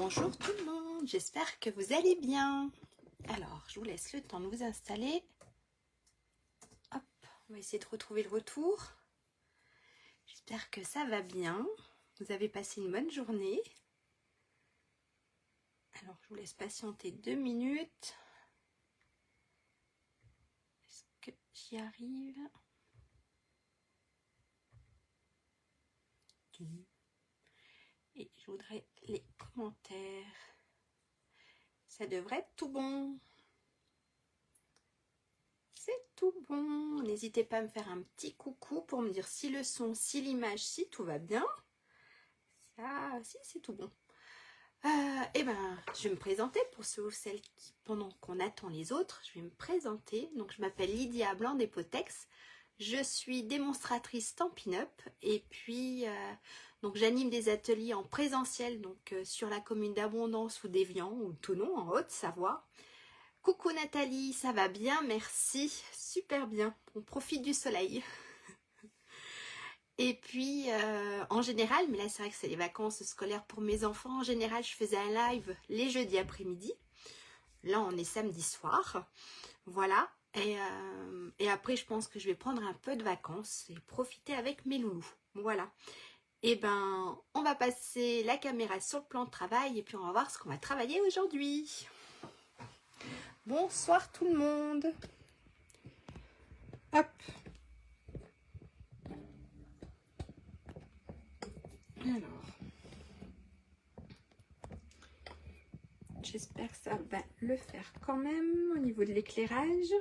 Bonjour tout le monde, j'espère que vous allez bien. Alors, je vous laisse le temps de vous installer. Hop, on va essayer de retrouver le retour. J'espère que ça va bien. Vous avez passé une bonne journée. Alors, je vous laisse patienter 2 minutes. Est-ce que j'y arrive? Et je voudrais les commentaires. Ça devrait être tout bon. C'est tout bon. N'hésitez pas à me faire un petit coucou pour me dire si le son, si l'image, si tout va bien. Ça, si c'est tout bon. Eh ben, je vais me présenter pour ceux ou celles qui, pendant qu'on attend les autres, je vais me présenter. Donc, je m'appelle Lydia Blanc des Potex. Je suis démonstratrice Stampin' Up et puis donc j'anime des ateliers en présentiel donc sur la commune d'Abondance ou d'Évian ou Thonon en Haute-Savoie. Coucou Nathalie, ça va bien, merci, super bien, on profite du soleil. Et puis en général, mais là c'est vrai que c'est les vacances scolaires pour mes enfants, en général je faisais un live les jeudis après-midi. Là on est samedi soir, voilà. Et après je pense que je vais prendre un peu de vacances et profiter avec mes loulous, voilà. Et ben on va passer la caméra sur le plan de travail et puis on va voir ce qu'on va travailler aujourd'hui. Bonsoir tout le monde. Hop. Alors, j'espère que ça va le faire quand même au niveau de l'éclairage.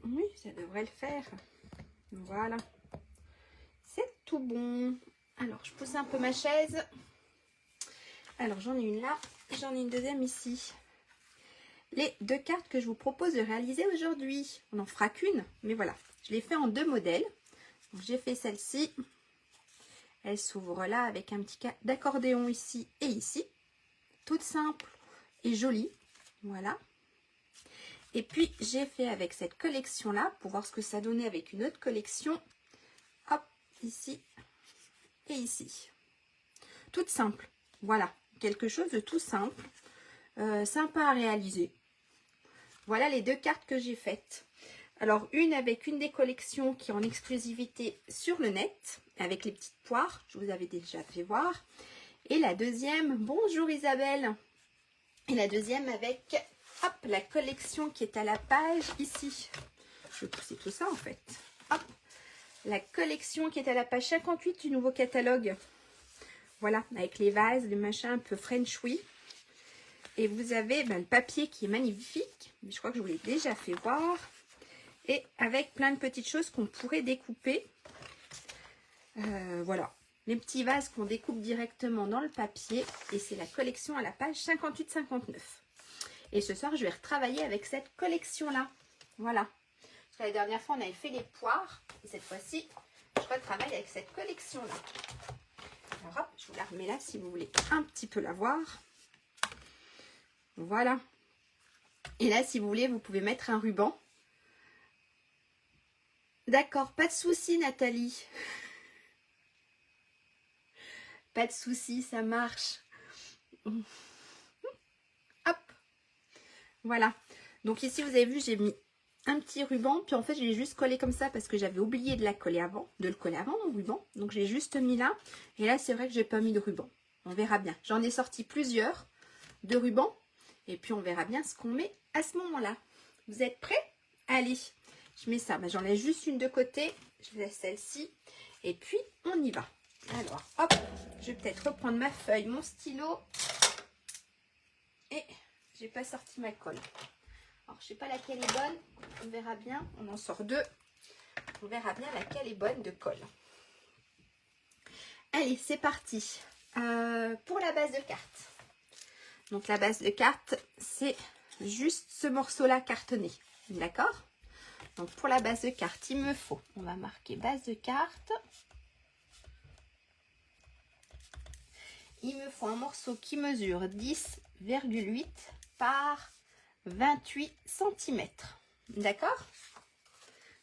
Oui, ça devrait le faire. Voilà. C'est tout bon. Alors, je pousse un peu ma chaise. Alors, j'en ai une là et j'en ai une deuxième ici. Les deux cartes que je vous propose de réaliser aujourd'hui. On n'en fera qu'une, mais voilà. Je l'ai fait en 2 modèles. J'ai fait celle-ci. Elle s'ouvre là avec un petit cas d'accordéon ici et ici. Toute simple et jolie. Voilà. Et puis, j'ai fait avec cette collection-là, pour voir ce que ça donnait avec une autre collection. Hop, ici et ici. Toute simple. Voilà, quelque chose de tout simple. Sympa à réaliser. Voilà les 2 cartes que j'ai faites. Alors, une avec une des collections qui est en exclusivité sur le net, avec les petites poires, je vous avais déjà fait voir. Et la deuxième, bonjour Isabelle. Et la deuxième avec, hop, la collection qui est à la page ici. Je vais pousser tout ça en fait. Hop, la collection qui est à la page 58 du nouveau catalogue. Voilà, avec les vases, les machins un peu French-oui. Et vous avez le papier qui est magnifique. Je crois que je vous l'ai déjà fait voir. Et avec plein de petites choses qu'on pourrait découper. Voilà, les petits vases qu'on découpe directement dans le papier. Et c'est la collection à la page 58-59. Et ce soir, je vais retravailler avec cette collection-là. Voilà. Parce que la dernière fois, on avait fait les poires. Et cette fois-ci, je retravaille avec cette collection-là. Alors hop, je vous la remets là si vous voulez un petit peu la voir. Voilà. Et là, si vous voulez, vous pouvez mettre un ruban. D'accord, pas de souci, Nathalie. Pas de souci, ça marche. Hop. Voilà. Donc ici, vous avez vu, j'ai mis un petit ruban. Puis en fait, je l'ai juste collé comme ça parce que j'avais oublié de le coller avant, mon ruban. Donc, j'ai juste mis là. Et là, c'est vrai que j'ai pas mis de ruban. On verra bien. J'en ai sorti plusieurs de rubans. Et puis, on verra bien ce qu'on met à ce moment-là. Vous êtes prêts? Allez, je mets ça. J'en ai juste une de côté. Je laisse celle-ci. Et puis, on y va. Alors, hop, je vais peut-être reprendre ma feuille, mon stylo. Et j'ai pas sorti ma colle. Alors, je sais pas laquelle est bonne. On verra bien. On en sort 2. On verra bien laquelle est bonne de colle. Allez, c'est parti. Pour la base de carte. Donc, la base de carte, c'est juste ce morceau-là cartonné. D'accord? Donc, pour la base de carte, il me faut, on va marquer base de carte. Il me faut un morceau qui mesure 10,8 par 28 cm. D'accord?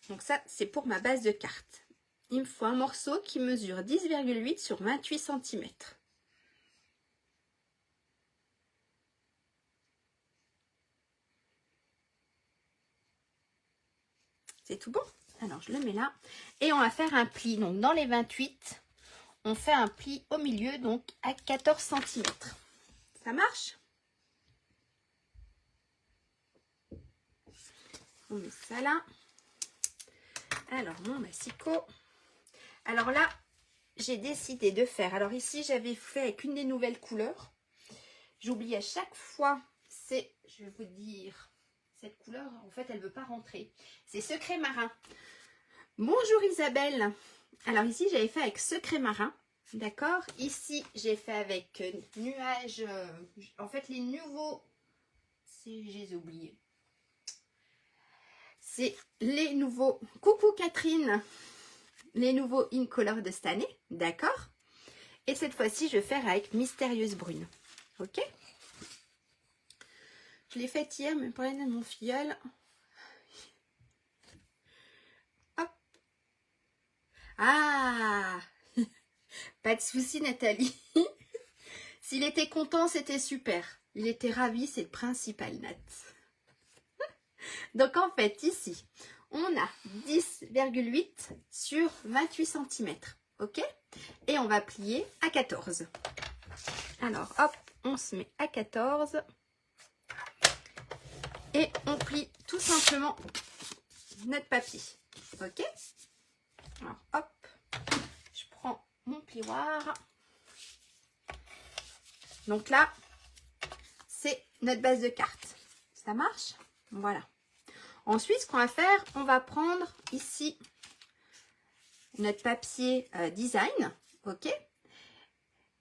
Donc ça, c'est pour ma base de carte. Il me faut un morceau qui mesure 10,8 sur 28 cm. C'est tout bon? Alors, je le mets là. Et on va faire un pli. Donc, dans les 28, on fait un pli au milieu, donc à 14 cm. Ça marche? On met ça là. Alors, mon massicot. Alors là, j'ai décidé de faire. Alors ici, j'avais fait avec une des nouvelles couleurs. J'oublie à chaque fois. C'est, je vais vous dire, cette couleur, en fait, elle ne veut pas rentrer. C'est Secret Marin. Bonjour Isabelle. Alors ici, j'avais fait avec Secret Marin. D'accord. Ici, j'ai fait avec nuages. En fait, les nouveaux. Si j'ai oublié. C'est les nouveaux. Coucou Catherine. Les nouveaux In Color de cette année. D'accord. Et cette fois-ci, je vais faire avec Mystérieuse Brune. Ok. Je l'ai faite hier, mais pour l'aide de mon filleul. Hop. Ah. Pas de souci, Nathalie. S'il était content, c'était super. Il était ravi, c'est le principal, Nat. Donc, en fait, ici, on a 10,8 sur 28 cm. Ok? Et on va plier à 14. Alors, hop, on se met à 14. Et on plie tout simplement notre papier. Ok? Alors, hop, je prends mon plioir. Donc là, c'est notre base de carte. Ça marche? Voilà. Ensuite, ce qu'on va faire, on va prendre ici notre papier design. Ok?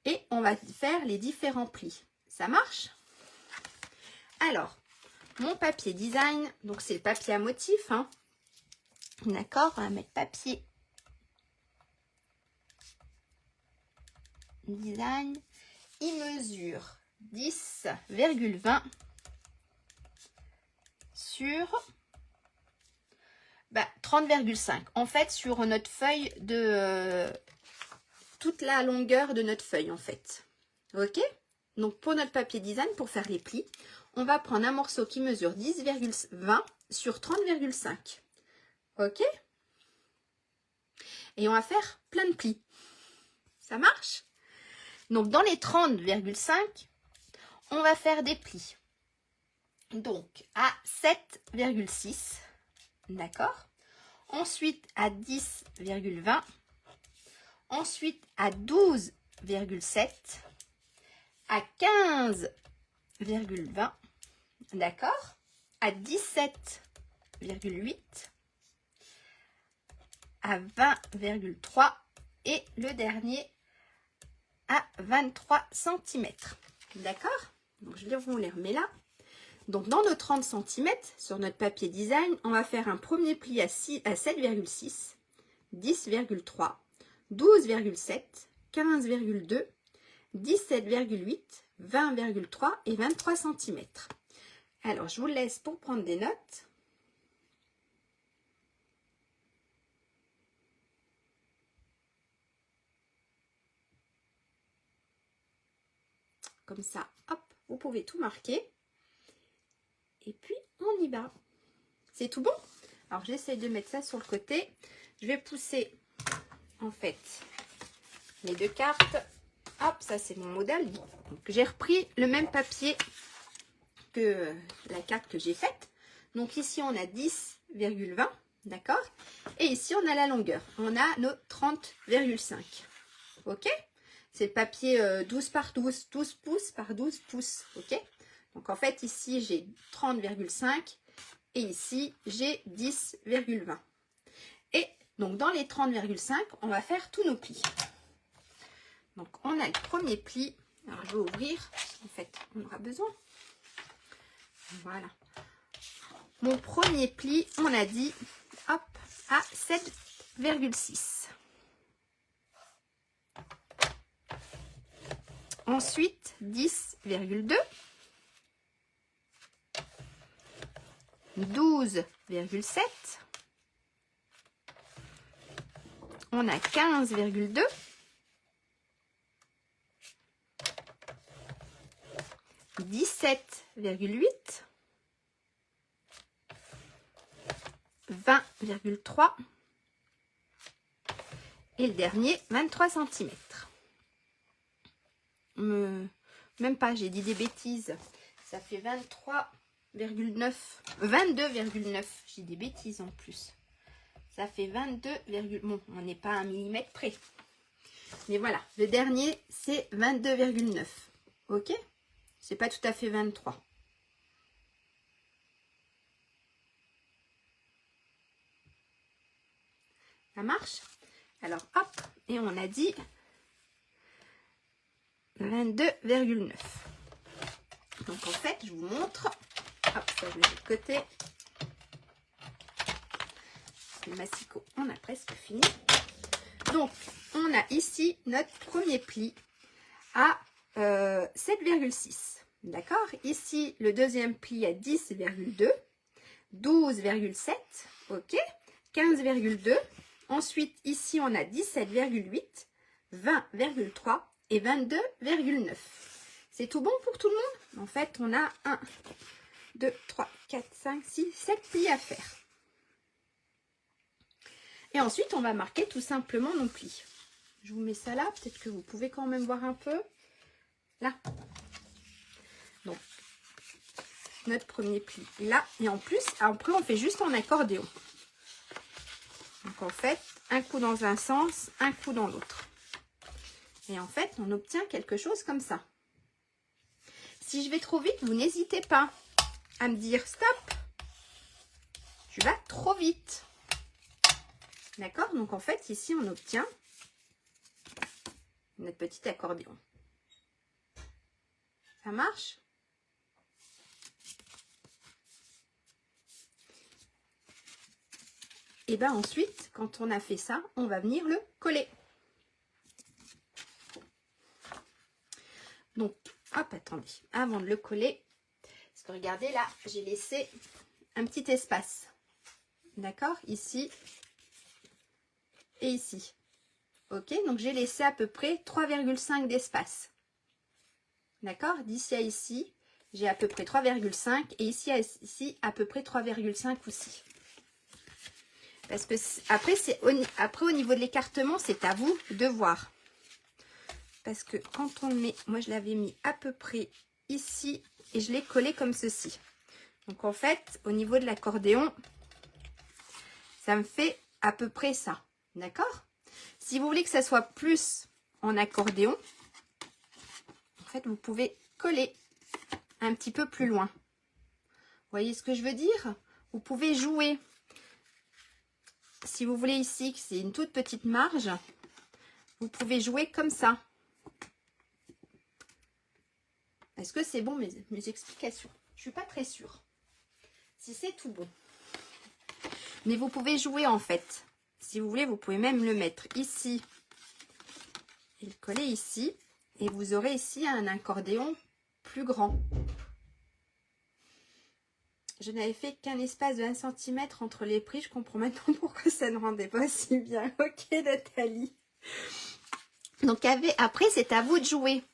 Et on va faire les différents plis. Ça marche? Alors, mon papier design, donc c'est le papier à motif. Hein. D'accord? On va mettre papier design. Il mesure 10,20 sur 30,5. En fait, sur notre feuille de toute la longueur de notre feuille, en fait. Ok? Donc, pour notre papier design, pour faire les plis, on va prendre un morceau qui mesure 10,20 sur 30,5. Ok? Et on va faire plein de plis. Ça marche? Donc, dans les 30,5, on va faire des plis. Donc, à 7,6. D'accord? Ensuite, à 10,20. Ensuite, à 12,7. À 15,20. D'accord? À 17,8. À 20,3. Et le dernier à 23 cm. D'accord? Donc, je vous les remets là. Donc, dans nos 30 cm, sur notre papier design, on va faire un premier pli à 7,6, 10,3, 12,7, 15,2, 17,8, 20,3 et 23 cm. Alors, je vous laisse pour prendre des notes. Comme ça, hop, vous pouvez tout marquer. Et puis, on y va. C'est tout bon? Alors, j'essaie de mettre ça sur le côté. Je vais pousser, en fait, les deux cartes. Hop, ça, c'est mon modèle. Donc, j'ai repris le même papier que la carte que j'ai faite. Donc, ici, on a 10,20, d'accord? Et ici, on a la longueur. On a nos 30,5. Ok? C'est le papier 12 par 12, 12 pouces par 12 pouces. Ok? Donc, en fait, ici, j'ai 30,5 et ici, j'ai 10,20. Et donc, dans les 30,5, on va faire tous nos plis. Donc, on a le premier pli. Alors, je vais ouvrir. En fait, on aura besoin. Voilà. Mon premier pli, on a dit, hop, à 7,6. Ensuite, 10,2. 12,7. On a 15,2. 17,8. 20,3 et le dernier 23 cm. Même pas, j'ai dit des bêtises. Ça fait 23,9, 22,9. J'ai des bêtises en plus. Ça fait 22, bon, on n'est pas à 1 millimètre près. Mais voilà, le dernier, c'est 22,9. Ok? C'est pas tout à fait 23. Ça marche? Alors, hop, et on a dit 22,9. Donc, en fait, je vous montre. Hop, ça, je le mets de côté. Le massicot, on a presque fini. Donc, on a ici notre premier pli à 7,6. D'accord? Ici, le deuxième pli à 10,2, 12,7, ok? 15,2. Ensuite, ici, on a 17,8, 20,3 et 22,9. C'est tout bon pour tout le monde? En fait, on a 1, 2, 3, 4, 5, 6, 7 plis à faire. Et ensuite, on va marquer tout simplement nos plis. Je vous mets ça là, peut-être que vous pouvez quand même voir un peu. Là. Donc, notre premier pli là. Et en plus, après, on fait juste en accordéon. Donc, en fait, un coup dans un sens, un coup dans l'autre. Et en fait, on obtient quelque chose comme ça. Si je vais trop vite, vous n'hésitez pas à me dire stop. Tu vas trop vite. D'accord? Donc, en fait, ici, on obtient notre petit accordéon. Ça marche? Et bien ensuite, quand on a fait ça, on va venir le coller. Donc, hop, attendez, avant de le coller, parce que regardez là, j'ai laissé un petit espace. D'accord? Ici et ici. Ok, donc j'ai laissé à peu près 3,5 d'espace. D'accord? D'ici à ici, j'ai à peu près 3,5 et ici à ici, à peu près 3,5 aussi. Parce que après, au niveau de l'écartement, c'est à vous de voir. Parce que quand on le met, moi je l'avais mis à peu près ici et je l'ai collé comme ceci. Donc en fait, au niveau de l'accordéon, ça me fait à peu près ça. D'accord? Si vous voulez que ça soit plus en accordéon, en fait, vous pouvez coller un petit peu plus loin. Vous voyez ce que je veux dire? Vous pouvez jouer. Si vous voulez ici que c'est une toute petite marge, vous pouvez jouer comme ça. Est-ce que c'est bon mes explications? Je ne suis pas très sûre si c'est tout bon. Mais vous pouvez jouer en fait. Si vous voulez, vous pouvez même le mettre ici et le coller ici. Et vous aurez ici un accordéon plus grand. Je n'avais fait qu'un espace de 1 cm entre les plis. Je comprends maintenant pourquoi ça ne rendait pas si bien. Ok Nathalie. Donc après, c'est à vous de jouer.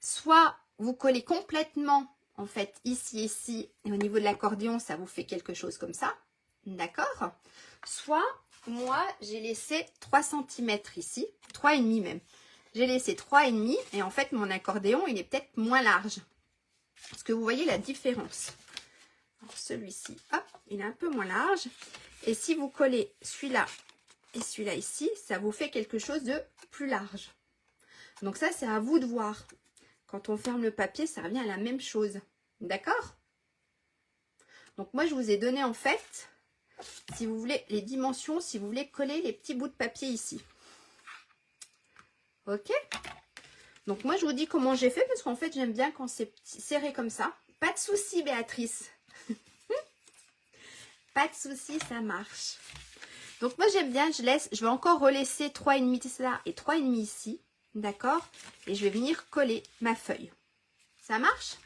Soit vous collez complètement, en fait, ici, et au niveau de l'accordéon, ça vous fait quelque chose comme ça. D'accord? Soit, moi, j'ai laissé 3 cm ici, 3,5 même. J'ai laissé 3,5 et en fait, mon accordéon, il est peut-être moins large. Est-ce que vous voyez la différence? Alors, celui-ci, hop, il est un peu moins large. Et si vous collez celui-là et celui-là ici, ça vous fait quelque chose de plus large. Donc ça, c'est à vous de voir. Quand on ferme le papier, ça revient à la même chose. D'accord? Donc moi, je vous ai donné en fait, si vous voulez, les dimensions, si vous voulez coller les petits bouts de papier ici. Ok? Donc moi, je vous dis comment j'ai fait, parce qu'en fait, j'aime bien quand c'est serré comme ça. Pas de souci, Béatrice. Pas de souci, ça marche. Donc moi, j'aime bien, je vais encore relaisser 3,5 là et 3,5 ici. D'accord? Et je vais venir coller ma feuille. Ça marche?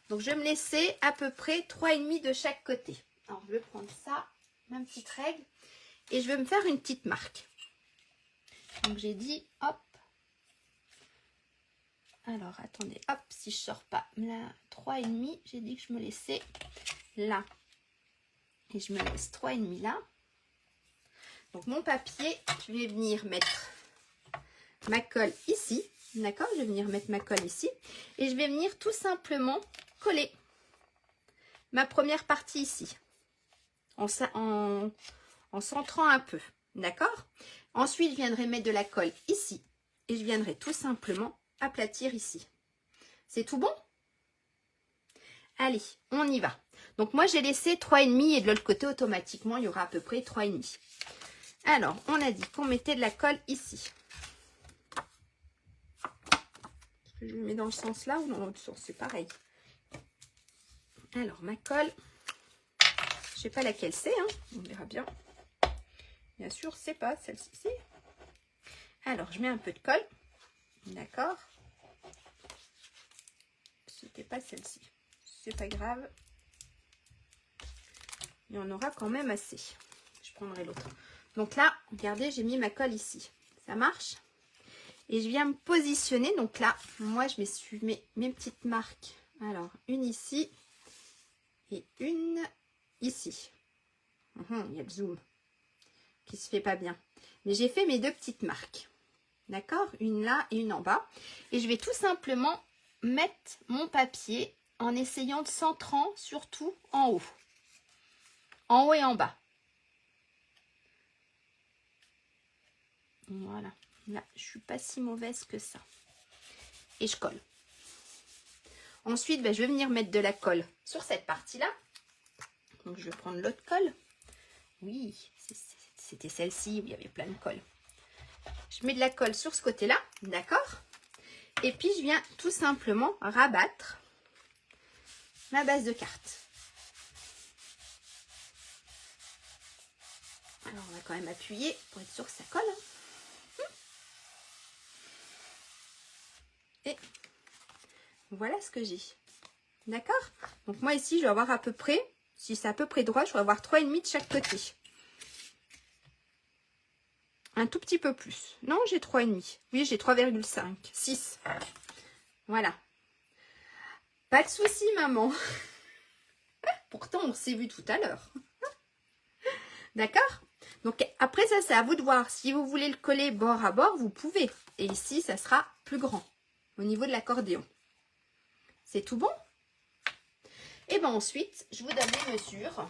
Donc, je vais me laisser à peu près 3,5 de chaque côté. Alors, je vais prendre ça, ma petite règle, et je vais me faire une petite marque. Donc, j'ai dit, hop. Alors, attendez, hop, si je sors pas là, 3,5, j'ai dit que je me laissais là. Et je me laisse 3,5 là. Donc mon papier, je vais venir mettre ma colle ici. D'accord? Je vais venir mettre ma colle ici. Et je vais venir tout simplement coller ma première partie ici. En centrant un peu. D'accord? Ensuite, je viendrai mettre de la colle ici. Et je viendrai tout simplement aplatir ici. C'est tout bon? Allez, on y va. Donc moi, j'ai laissé 3,5 et de l'autre côté, automatiquement, il y aura à peu près 3,5. Alors, on a dit qu'on mettait de la colle ici. Je le mets dans le sens là ou dans l'autre sens? C'est pareil. Alors, ma colle, je ne sais pas laquelle c'est, hein, on verra bien. Bien sûr, c'est pas celle-ci. Alors, je mets un peu de colle. D'accord. C'était pas celle-ci. C'est pas grave. Il y en aura quand même assez. Je prendrai l'autre. Donc là, regardez, j'ai mis ma colle ici. Ça marche? Et je viens me positionner. Donc là, moi, je me suis mis mes petites marques. Alors, une ici et une ici. Il y a le zoom qui se fait pas bien. Mais j'ai fait mes deux petites marques. D'accord? Une là et une en bas. Et je vais tout simplement mettre mon papier en essayant de centrant surtout en haut. En haut et en bas. Voilà. Là, je suis pas si mauvaise que ça. Et je colle. Ensuite, je vais venir mettre de la colle sur cette partie-là. Donc, je vais prendre l'autre colle. Oui, c'était celle-ci où il y avait plein de colle. Je mets de la colle sur ce côté-là, d'accord? Et puis, je viens tout simplement rabattre ma base de carte. Alors, on va quand même appuyer pour être sûr que ça colle. Et voilà ce que j'ai. D'accord? Donc, moi, ici, je vais avoir à peu près, si c'est à peu près droit, je vais avoir 3,5 de chaque côté. Un tout petit peu plus. Non, j'ai 3,5. Oui, j'ai 3,5. 6. Voilà. Pas de souci, maman. Pourtant, on s'est vu tout à l'heure. D'accord? Donc, après ça, c'est à vous de voir. Si vous voulez le coller bord à bord, vous pouvez. Et ici, ça sera plus grand au niveau de l'accordéon. C'est tout bon? Et bien ensuite, je vous donne les mesures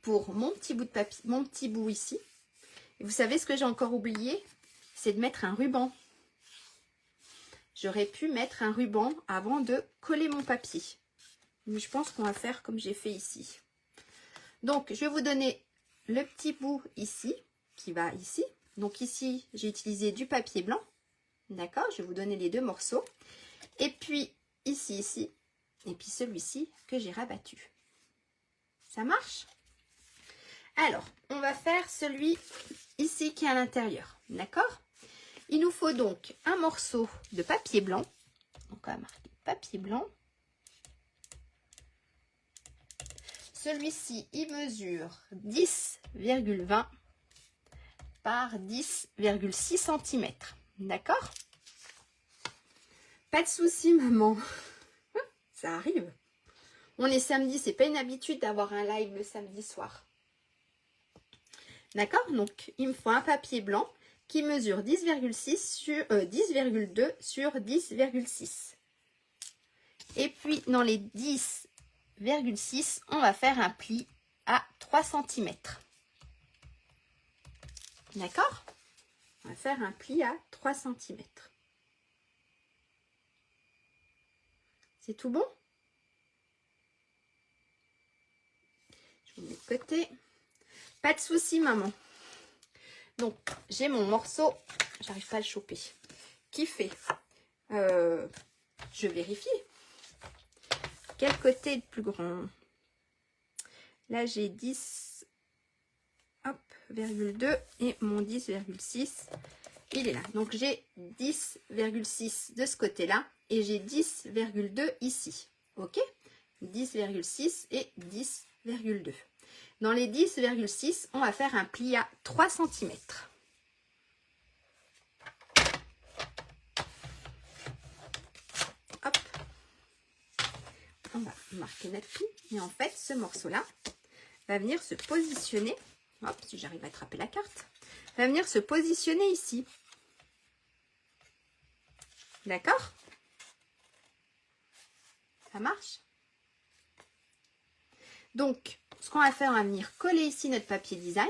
pour mon petit bout de papier, mon petit bout ici. Et vous savez ce que j'ai encore oublié? C'est de mettre un ruban. J'aurais pu mettre un ruban avant de coller mon papier. Mais je pense qu'on va faire comme j'ai fait ici. Donc, je vais vous donner le petit bout ici, qui va ici. Donc ici, j'ai utilisé du papier blanc. D'accord? Je vais vous donner les deux morceaux. Et puis, ici. Et puis celui-ci que j'ai rabattu. Ça marche? Alors, on va faire celui ici qui est à l'intérieur. D'accord? Il nous faut donc un morceau de papier blanc. Donc, on va marquer papier blanc. Celui-ci, il mesure 10,20 par 10,6 cm. D'accord? Pas de souci, maman. Ça arrive. On est samedi, c'est pas une habitude d'avoir un live le samedi soir. D'accord? Donc, il me faut un papier blanc qui mesure 10,6 sur 10,2 sur 10,6. Et puis, dans les 10,6, on va faire un pli à 3 cm. D'accord? On va faire un pli à 3 cm. C'est tout bon? Je vous mets de côté. Pas de souci, maman. Donc, j'ai mon morceau, j'arrive pas à le choper, qui fait, je vérifie, quel côté est le plus grand? Là, j'ai 10,2 et mon 10,6, il est là. Donc, j'ai 10,6 de ce côté-là et j'ai 10,2 ici. Ok? 10,6 et 10,2. Dans les 10,6, on va faire un pli à 3 cm. Hop. On va marquer notre pli. Et en fait, ce morceau-là, va venir se positionner. Hop, si j'arrive à attraper la carte. Va venir se positionner ici. D'accord? Ça marche? Donc, ce qu'on va faire, on va venir coller ici notre papier design.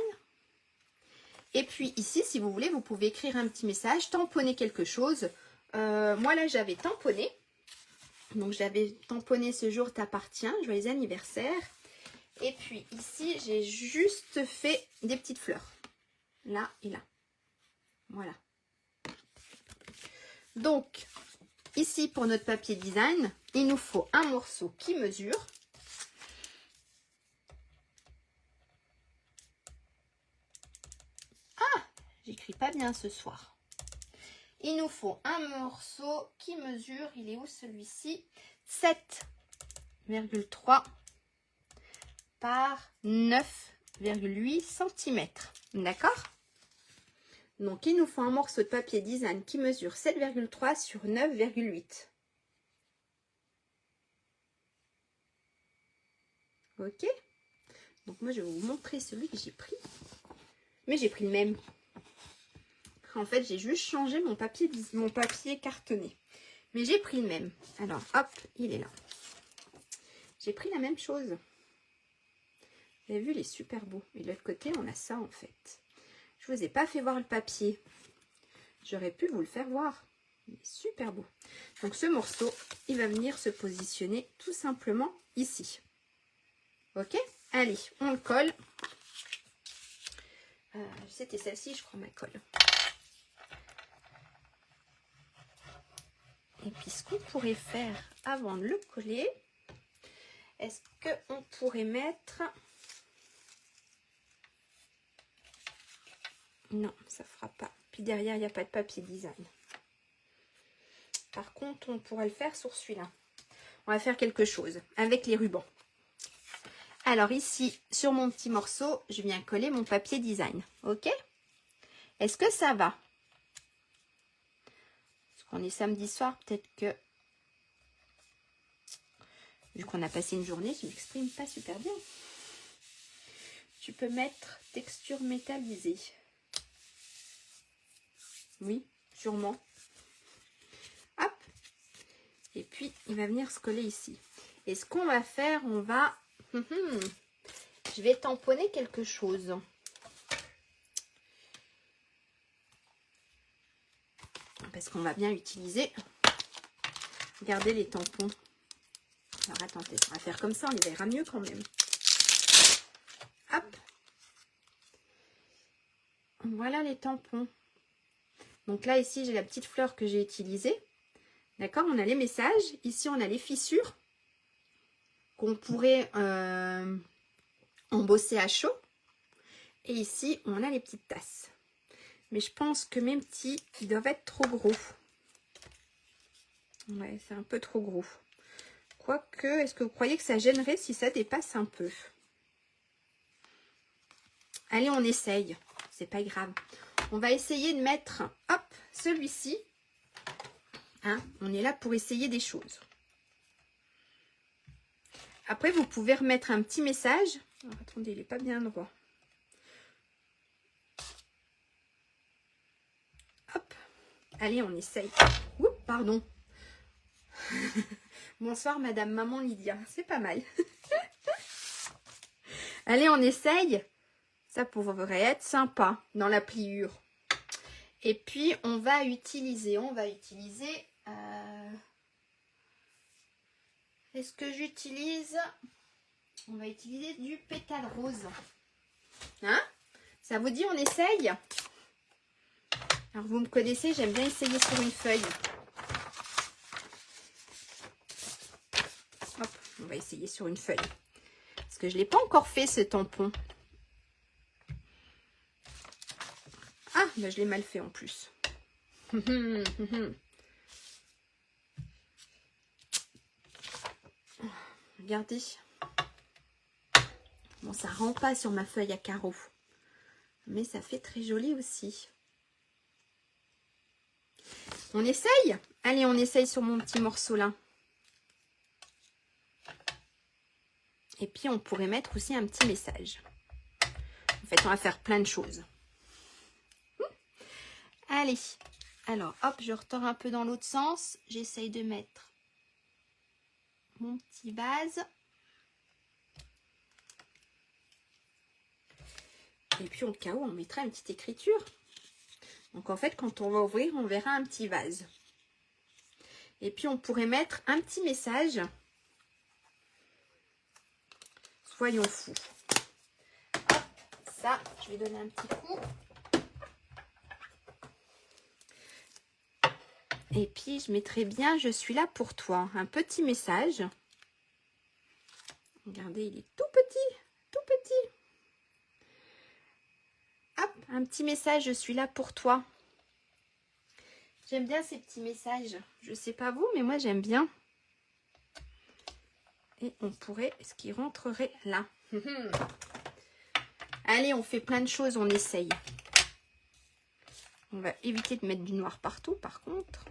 Et puis ici, si vous voulez, vous pouvez écrire un petit message, tamponner quelque chose. Moi, là, j'avais tamponné. Donc, j'avais tamponné ce jour t'appartient, joyeux anniversaire. Et puis ici, j'ai juste fait des petites fleurs. Là et là. Voilà. Donc, ici, pour notre papier design, il nous faut un morceau qui mesure. Ah, j'écris pas bien ce soir. Il nous faut un morceau qui mesure, il est où celui-ci? 7,3 par 9,8 cm. D'accord? Donc, il nous faut un morceau de papier design qui mesure 7,3 sur 9,8. Ok? Donc, moi, je vais vous montrer celui que j'ai pris. Mais j'ai pris le même. En fait, j'ai juste changé mon papier cartonné. Mais j'ai pris le même. Alors, hop, il est là. J'ai pris la même chose. Vous avez vu, il est super beau. Et de l'autre côté, on a ça, en fait. Je ne vous ai pas fait voir le papier. J'aurais pu vous le faire voir. Il est super beau. Donc, ce morceau, il va venir se positionner tout simplement ici. Ok? Allez, on le colle. C'était celle-ci, je crois, ma colle. Et puis, ce qu'on pourrait faire avant de le coller, est-ce qu'on pourrait mettre... Non, ça ne fera pas. Puis derrière, il n'y a pas de papier design. Par contre, on pourrait le faire sur celui-là. On va faire quelque chose avec les rubans. Alors ici, sur mon petit morceau, je viens coller mon papier design. Ok? Est-ce que ça va? Parce qu'on est samedi soir, peut-être que... Vu qu'on a passé une journée, je ne m'exprime pas super bien. Tu peux mettre texture métallisée. Oui, sûrement. Hop. Et puis, il va venir se coller ici. Et ce qu'on va faire, on va... Je vais tamponner quelque chose. Parce qu'on va bien utiliser. Regardez les tampons. Alors, attendez, on va faire comme ça, on les verra mieux quand même. Hop. Voilà les tampons. Donc là, ici, j'ai la petite fleur que j'ai utilisée. D'accord? On a les messages. Ici, on a les fissures qu'on pourrait embosser à chaud. Et ici, on a les petites tasses. Mais je pense que mes petits, ils doivent être trop gros. Ouais, c'est un peu trop gros. Quoique, est-ce que vous croyez que ça gênerait si ça dépasse un peu? Allez, on essaye. C'est pas grave. On va essayer de mettre, hop, celui-ci. Hein, on est là pour essayer des choses. Après, vous pouvez remettre un petit message. Alors, attendez, il n'est pas bien droit. Hop. Allez, on essaye. Oups, pardon. Bonsoir, Madame Maman Lydia. C'est pas mal. Allez, on essaye. Ça pourrait être sympa dans la pliure. Et puis, on va utiliser... Est-ce que j'utilise... On va utiliser du pétale rose. Hein? Ça vous dit, on essaye? Alors, vous me connaissez, j'aime bien essayer sur une feuille. Hop, on va essayer sur une feuille. Parce que je ne l'ai pas encore fait, ce tampon. Ah, ben je l'ai mal fait en plus. Regardez. Bon, ça ne rend pas sur ma feuille à carreaux. Mais ça fait très joli aussi. On essaye? Allez, on essaye sur mon petit morceau là. Et puis, on pourrait mettre aussi un petit message. En fait, on va faire plein de choses. Allez. Alors, hop, je retors un peu dans l'autre sens. J'essaye de mettre mon petit vase. Et puis, au cas où, on mettra une petite écriture. Donc, en fait, quand on va ouvrir, on verra un petit vase. Et puis, on pourrait mettre un petit message. Soyons fous. Hop, ça, je vais donner un petit coup. Et puis, je mettrai bien « Je suis là pour toi ». Un petit message. Regardez, il est tout petit, tout petit. Hop, un petit message « Je suis là pour toi ». J'aime bien ces petits messages. Je ne sais pas vous, mais moi, j'aime bien. Et on pourrait, ce qui rentrerait là. Allez, on fait plein de choses, on essaye. On va éviter de mettre du noir partout, par contre.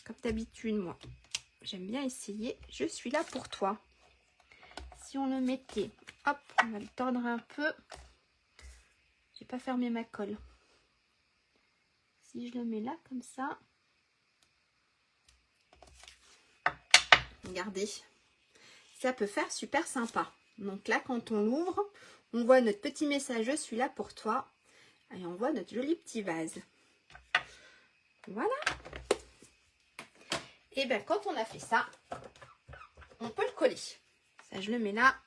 Comme d'habitude, moi, j'aime bien essayer. Je suis là pour toi. Si on le mettait, hop, on va le tordre un peu. J'ai pas fermé ma colle. Si je le mets là, comme ça. Regardez. Ça peut faire super sympa. Donc là, quand on l'ouvre, on voit notre petit message « Je suis là pour toi ». Et on voit notre joli petit vase. Voilà. Et bien, quand on a fait ça, on peut le coller. Ça, je le mets là.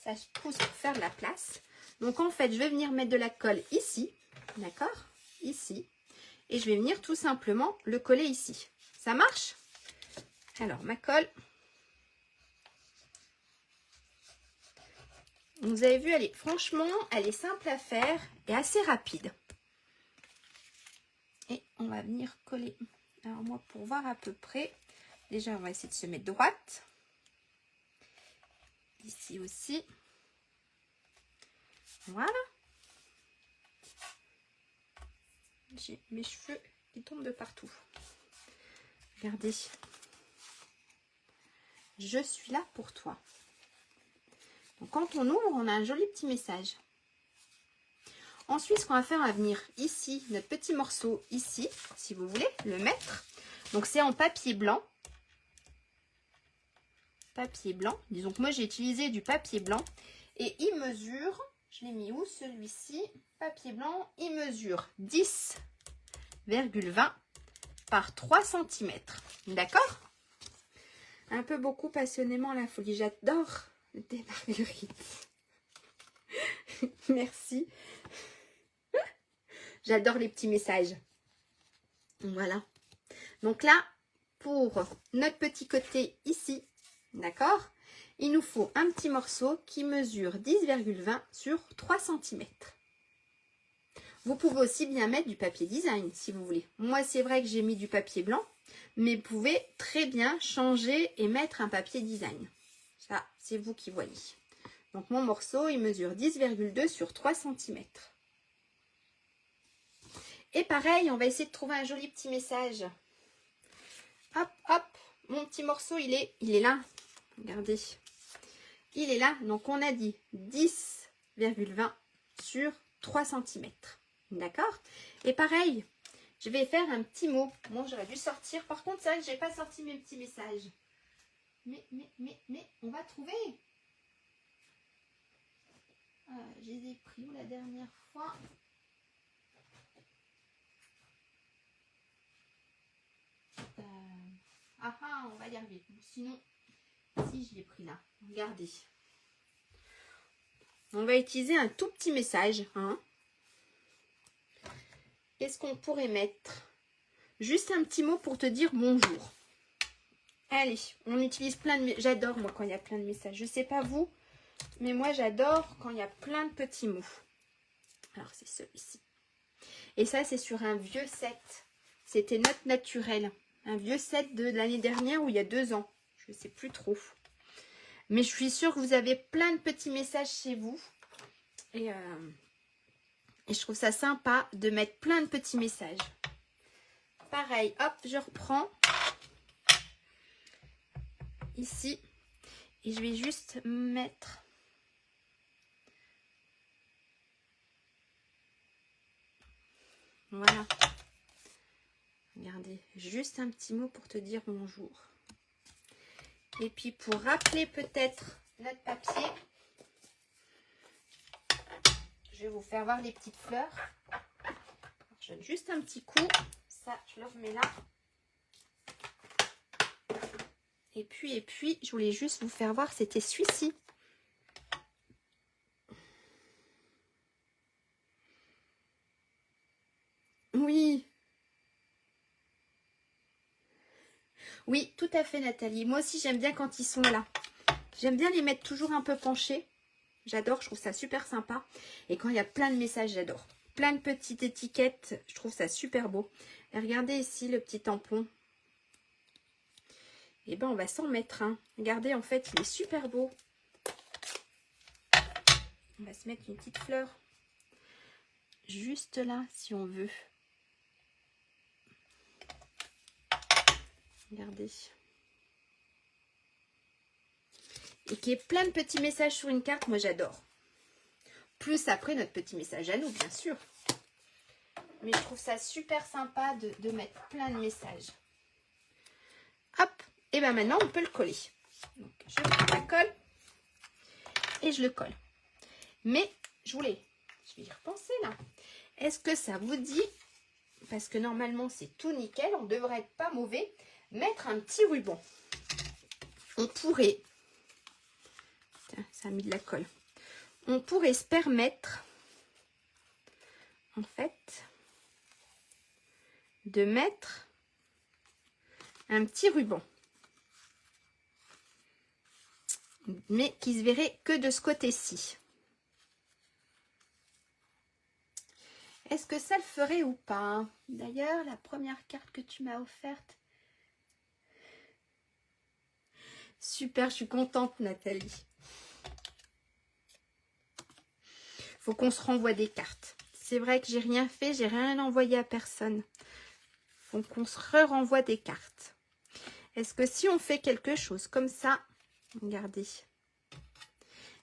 Ça, je pousse pour faire de la place. Donc, en fait, je vais venir mettre de la colle ici. D'accord? Ici. Et je vais venir tout simplement le coller ici. Ça marche? Alors, ma colle. Vous avez vu, franchement, elle est simple à faire et assez rapide. Et on va venir coller. Alors, moi, pour voir à peu près, déjà, on va essayer de se mettre droite. Ici aussi. Voilà. J'ai mes cheveux qui tombent de partout. Regardez. Je suis là pour toi. Donc, quand on ouvre, on a un joli petit message. Ensuite, ce qu'on va faire, on va venir ici, notre petit morceau ici, si vous voulez, le mettre. Donc, c'est en papier blanc. Papier blanc. Disons que moi, j'ai utilisé du papier blanc. Et il mesure, je l'ai mis où celui-ci? Papier blanc, il mesure 10,20 par 3 cm. D'accord? Un peu beaucoup passionnément la folie. J'adore des marguerites. Merci. J'adore les petits messages. Voilà. Donc là, pour notre petit côté ici, d'accord, il nous faut un petit morceau qui mesure 10,20 sur 3 cm. Vous pouvez aussi bien mettre du papier design si vous voulez. Moi, c'est vrai que j'ai mis du papier blanc, mais vous pouvez très bien changer et mettre un papier design. Ça, c'est vous qui voyez. Donc, mon morceau, il mesure 10,2 sur 3 cm. Et pareil, on va essayer de trouver un joli petit message. Hop, hop, mon petit morceau, il est là. Regardez. Il est là. Donc, on a dit 10,20 sur 3 cm. D'accord? Et pareil, je vais faire un petit mot. Bon, j'aurais dû sortir. Par contre, c'est vrai que je n'ai pas sorti mes petits messages. Mais, on va trouver. Ah, je les ai pris où la dernière fois? On va y arriver. Sinon, si je l'ai pris là, regardez. On va utiliser un tout petit message. Hein. Qu'est-ce qu'on pourrait mettre? Juste un petit mot pour te dire bonjour. Allez, on utilise plein de... J'adore, moi, quand il y a plein de messages. Je ne sais pas vous, mais moi, j'adore quand il y a plein de petits mots. Alors, c'est celui-ci. Et ça, c'est sur un vieux set. C'était Note Naturelle. Un vieux set de l'année dernière ou il y a 2 ans. Je ne sais plus trop. Mais je suis sûre que vous avez plein de petits messages chez vous. Et je trouve ça sympa de mettre plein de petits messages. Pareil, hop, je reprends. Ici. Et je vais juste mettre... Voilà. Regardez, juste un petit mot pour te dire bonjour. Et puis pour rappeler peut-être notre papier, je vais vous faire voir les petites fleurs. Alors, je donne juste un petit coup. Ça, je le remets là. Et puis, je voulais juste vous faire voir, c'était celui-ci. Oui. Oui, tout à fait Nathalie. Moi aussi, j'aime bien quand ils sont là. J'aime bien les mettre toujours un peu penchés. J'adore, je trouve ça super sympa. Et quand il y a plein de messages, j'adore. Plein de petites étiquettes, je trouve ça super beau. Et regardez ici le petit tampon. Et ben on va s'en mettre un. Regardez, en fait, il est super beau. On va se mettre une petite fleur. Juste là, si on veut. Regardez. Et qui est plein de petits messages sur une carte, moi j'adore. Plus après notre petit message à nous, bien sûr. Mais je trouve ça super sympa de mettre plein de messages. Hop, et bien maintenant on peut le coller. Donc je prends la colle et je le colle. Mais je vais y repenser là. Est-ce que ça vous dit, parce que normalement c'est tout nickel, on devrait être pas mauvais, mettre un petit ruban. On pourrait, tiens, ça a mis de la colle. On pourrait se permettre, en fait, de mettre un petit ruban. Mais qui se verrait que de ce côté-ci. Est-ce que ça le ferait ou pas? D'ailleurs, la première carte que tu m'as offerte. Super, je suis contente Nathalie. Faut qu'on se renvoie des cartes. C'est vrai que j'ai rien fait, j'ai rien envoyé à personne. Faut qu'on se renvoie des cartes. Est-ce que si on fait quelque chose comme ça, regardez,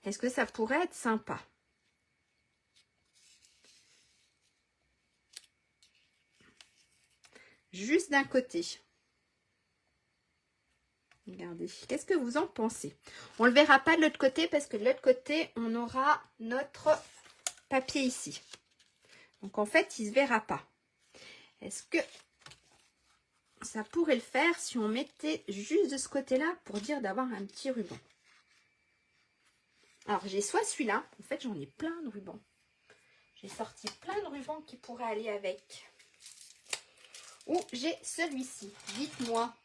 est-ce que ça pourrait être sympa? Juste d'un côté. Regardez, qu'est-ce que vous en pensez? On ne le verra pas de l'autre côté parce que de l'autre côté, on aura notre papier ici. Donc en fait, il ne se verra pas. Est-ce que ça pourrait le faire si on mettait juste de ce côté-là pour dire d'avoir un petit ruban? Alors j'ai soit celui-là, en fait j'en ai plein de rubans. J'ai sorti plein de rubans qui pourraient aller avec. Ou j'ai celui-ci, dites-moi.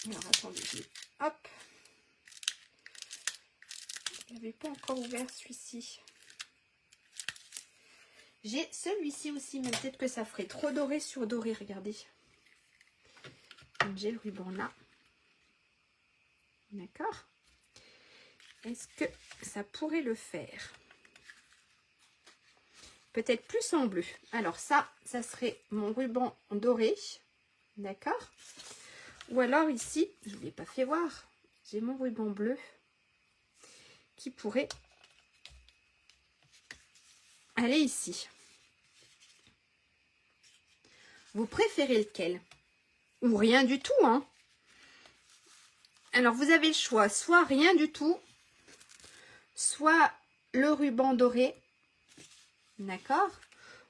Alors attendez, hop. Je n'avais pas encore ouvert celui-ci. J'ai celui-ci aussi, mais peut-être que ça ferait trop doré sur doré, regardez. Donc j'ai le ruban là. D'accord? Est-ce que ça pourrait le faire? Peut-être plus en bleu. Alors ça serait mon ruban doré. D'accord? Ou alors ici, je ne vous l'ai pas fait voir, j'ai mon ruban bleu qui pourrait aller ici. Vous préférez lequel? Ou rien du tout, hein? Alors, vous avez le choix, soit rien du tout, soit le ruban doré, d'accord?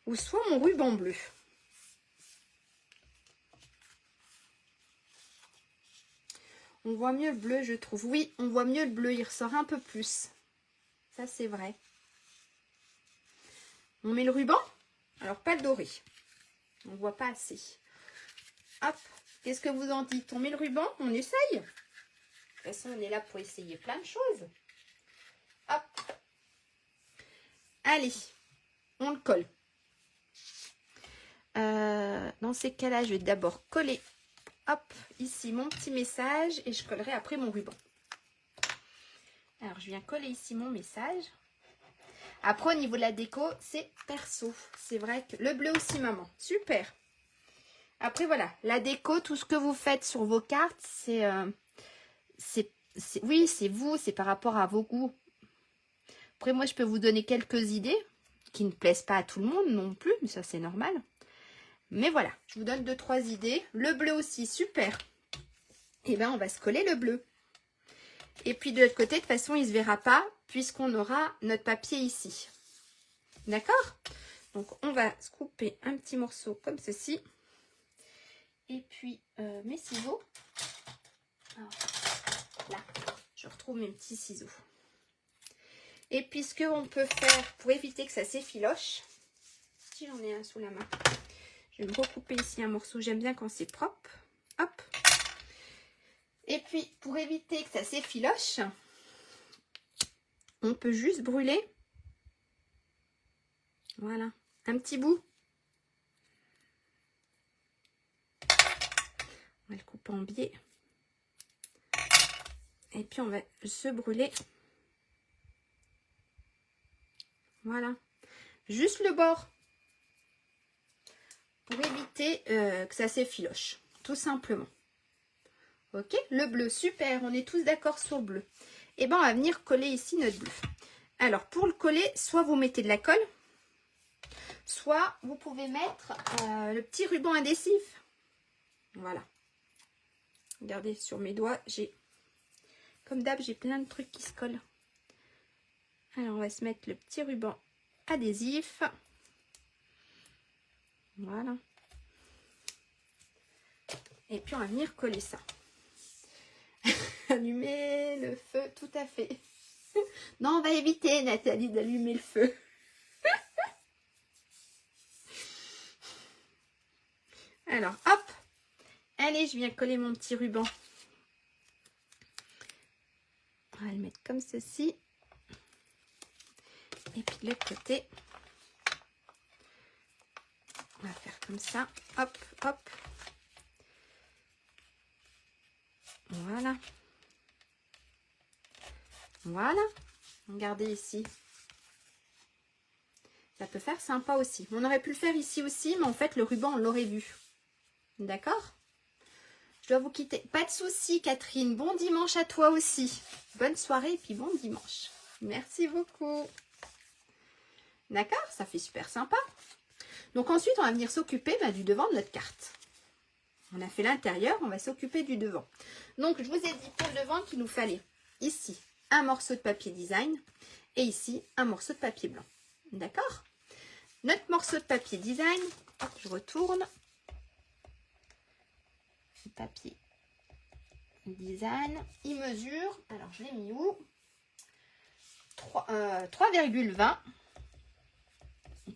Ou soit mon ruban bleu. On voit mieux le bleu, je trouve. Oui, on voit mieux le bleu, il ressort un peu plus. Ça, c'est vrai. On met le ruban? Alors, pas le doré. On ne voit pas assez. Hop, qu'est-ce que vous en dites? On met le ruban? On essaye? De toute façon, on est là pour essayer plein de choses. Hop. Allez, on le colle. Dans ces cas-là, je vais d'abord coller, hop, ici mon petit message et je collerai après mon ruban. Alors, je viens coller ici mon message. Après, au niveau de la déco, c'est perso. C'est vrai que le bleu aussi, maman. Super. Après, voilà, la déco, tout ce que vous faites sur vos cartes, oui, c'est vous, c'est par rapport à vos goûts. Après, moi, je peux vous donner quelques idées qui ne plaisent pas à tout le monde non plus, mais ça, c'est normal. Mais voilà, je vous donne 2-3 idées. Le bleu aussi, super. Et bien, on va se coller le bleu. Et puis, de l'autre côté, de toute façon, il ne se verra pas puisqu'on aura notre papier ici. D'accord? Donc, on va se couper un petit morceau comme ceci. Et puis, mes ciseaux. Alors, là, je retrouve mes petits ciseaux. Et puis, ce qu'on peut faire pour éviter que ça s'effiloche, si j'en ai un sous la main, je vais me recouper ici un morceau. J'aime bien quand c'est propre. Hop. Et puis, pour éviter que ça s'effiloche, on peut juste brûler. Voilà, un petit bout. On va le couper en biais. Et puis, on va se brûler. Voilà. Juste le bord. Pour éviter que ça s'effiloche. Tout simplement. Ok, le bleu, super. On est tous d'accord sur le bleu. Et bien, on va venir coller ici notre bleu. Alors, pour le coller, soit vous mettez de la colle, soit vous pouvez mettre le petit ruban adhésif. Voilà. Regardez, sur mes doigts, comme d'hab, j'ai plein de trucs qui se collent. Alors, on va se mettre le petit ruban adhésif. Voilà. Et puis, on va venir coller ça. Allumer le feu, tout à fait. Non, on va éviter, Nathalie, d'allumer le feu. Alors, hop. Allez, je viens coller mon petit ruban. On va le mettre comme ceci. Et puis de l'autre côté, on va faire comme ça. Hop, hop. Voilà. Voilà. Regardez ici. Ça peut faire sympa aussi. On aurait pu le faire ici aussi, mais en fait, le ruban, on l'aurait vu. D'accord? Je dois vous quitter. Pas de souci, Catherine. Bon dimanche à toi aussi. Bonne soirée et puis bon dimanche. Merci beaucoup. D'accord? Ça fait super sympa. Donc ensuite, on va venir s'occuper du devant de notre carte. On a fait l'intérieur, on va s'occuper du devant. Donc, je vous ai dit pour le devant qu'il nous fallait ici un morceau de papier design et ici un morceau de papier blanc. D'accord? Notre morceau de papier design, hop, je retourne. Le papier design, il mesure, alors je l'ai mis où? 3,20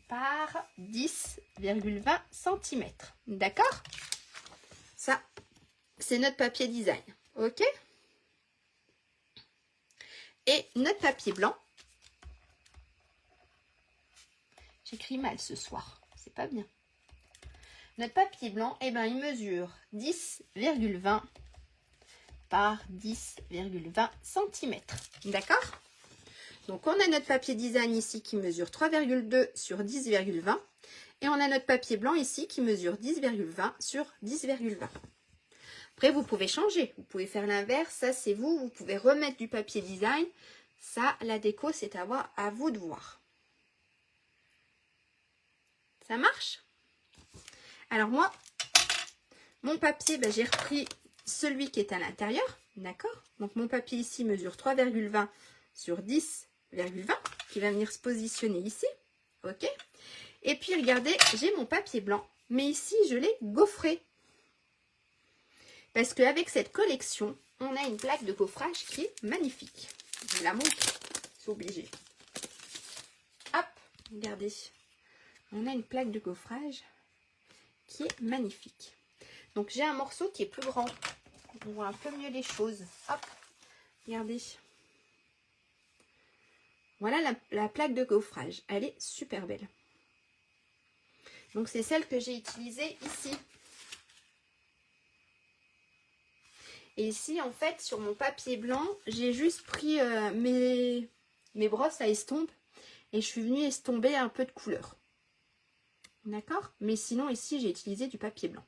par 10,20 cm. D'accord? Ça, c'est notre papier design. Ok? Et notre papier blanc. J'écris mal ce soir. C'est pas bien. Notre papier blanc, eh ben, il mesure 10,20 par 10,20 cm. D'accord? Donc, on a notre papier design ici qui mesure 3,2 sur 10,20. Et on a notre papier blanc ici qui mesure 10,20 sur 10,20. Après, vous pouvez changer. Vous pouvez faire l'inverse. Ça, c'est vous. Vous pouvez remettre du papier design. Ça, la déco, c'est à vous de voir. Ça marche? Alors, moi, mon papier, j'ai repris celui qui est à l'intérieur. D'accord? Donc, mon papier ici mesure 3,20 sur 10,20 qui va venir se positionner ici. Ok? Et puis, regardez, j'ai mon papier blanc. Mais ici, je l'ai gaufré. Parce qu'avec cette collection, on a une plaque de gaufrage qui est magnifique. Je la montre, c'est obligé. Hop, regardez. On a une plaque de gaufrage qui est magnifique. Donc, j'ai un morceau qui est plus grand. On voit un peu mieux les choses. Hop, regardez. Voilà la plaque de gaufrage. Elle est super belle. Donc, c'est celle que j'ai utilisée ici. Et ici, en fait, sur mon papier blanc, j'ai juste pris mes brosses à estompe et je suis venue estomper un peu de couleur. D'accord? Mais sinon, ici, j'ai utilisé du papier blanc.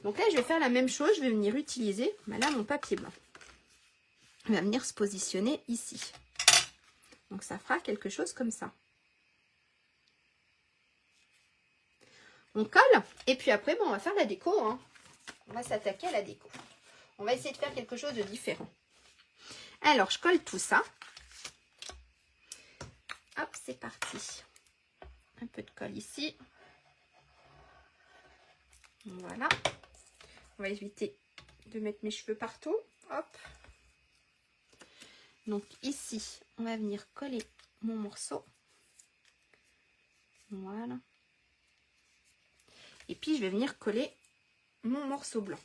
Donc là, je vais faire la même chose. Je vais venir utiliser, là, mon papier blanc. Il va venir se positionner ici. Donc, ça fera quelque chose comme ça. On colle. Et puis après, on va faire la déco. Hein. On va s'attaquer à la déco. On va essayer de faire quelque chose de différent. Alors, je colle tout ça. Hop, c'est parti. Un peu de colle ici. Voilà. On va éviter de mettre mes cheveux partout. Hop. Donc ici, on va venir coller mon morceau. Voilà. Et puis, je vais venir coller mon morceau blanc.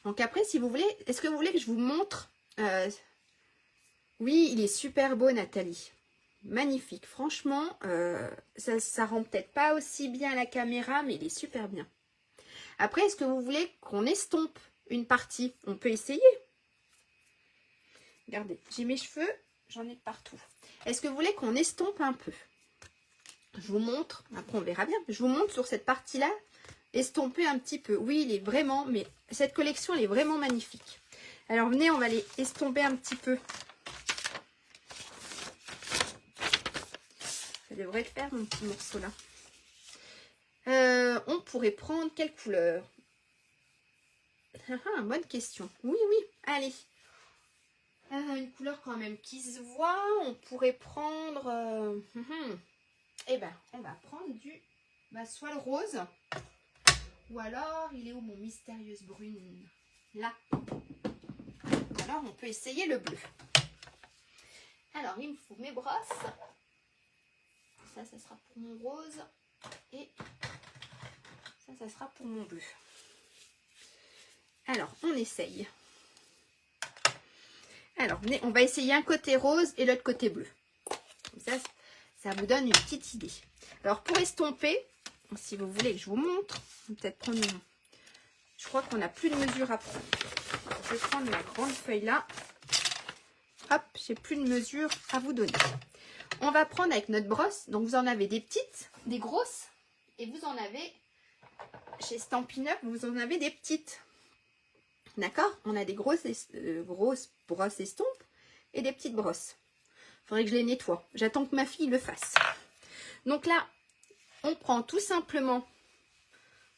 Donc après, si vous voulez, est-ce que vous voulez que je vous montre Oui, il est super beau, Nathalie. Magnifique. Franchement, ça rend peut-être pas aussi bien à la caméra, mais il est super bien. Après, est-ce que vous voulez qu'on estompe une partie? On peut essayer. Regardez, j'ai mes cheveux, j'en ai de partout. Est-ce que vous voulez qu'on estompe un peu? Je vous montre, après on verra bien. Je vous montre sur cette partie-là, estomper un petit peu. Oui, il est vraiment, mais cette collection, elle est vraiment magnifique. Alors venez, on va les estomper un petit peu. Ça devrait le faire, mon petit morceau là. On pourrait prendre quelle couleur? Bonne question. Oui, oui, allez. Une couleur quand même qui se voit. On pourrait prendre... Eh ben, on va prendre du... soit le rose. Ou alors, il est où mon mystérieuse brune? Là. Ou alors, on peut essayer le bleu. Alors, il me faut mes brosses. Ça sera pour mon rose. Et ça sera pour mon bleu. Alors, on essaye. Alors, on va essayer un côté rose et l'autre côté bleu. Comme ça vous donne une petite idée. Alors, pour estomper, si vous voulez que je vous montre, je vais peut-être prendre une... Je crois qu'on n'a plus de mesure à prendre. Je vais prendre ma grande feuille là. Hop, j'ai plus de mesure à vous donner. On va prendre avec notre brosse. Donc, vous en avez des petites, des grosses. Et vous en avez, chez Stampin' Up, vous en avez des petites. D'accord? On a des grosses brosses estompes et des petites brosses. Il faudrait que je les nettoie. J'attends que ma fille le fasse. Donc là, on prend tout simplement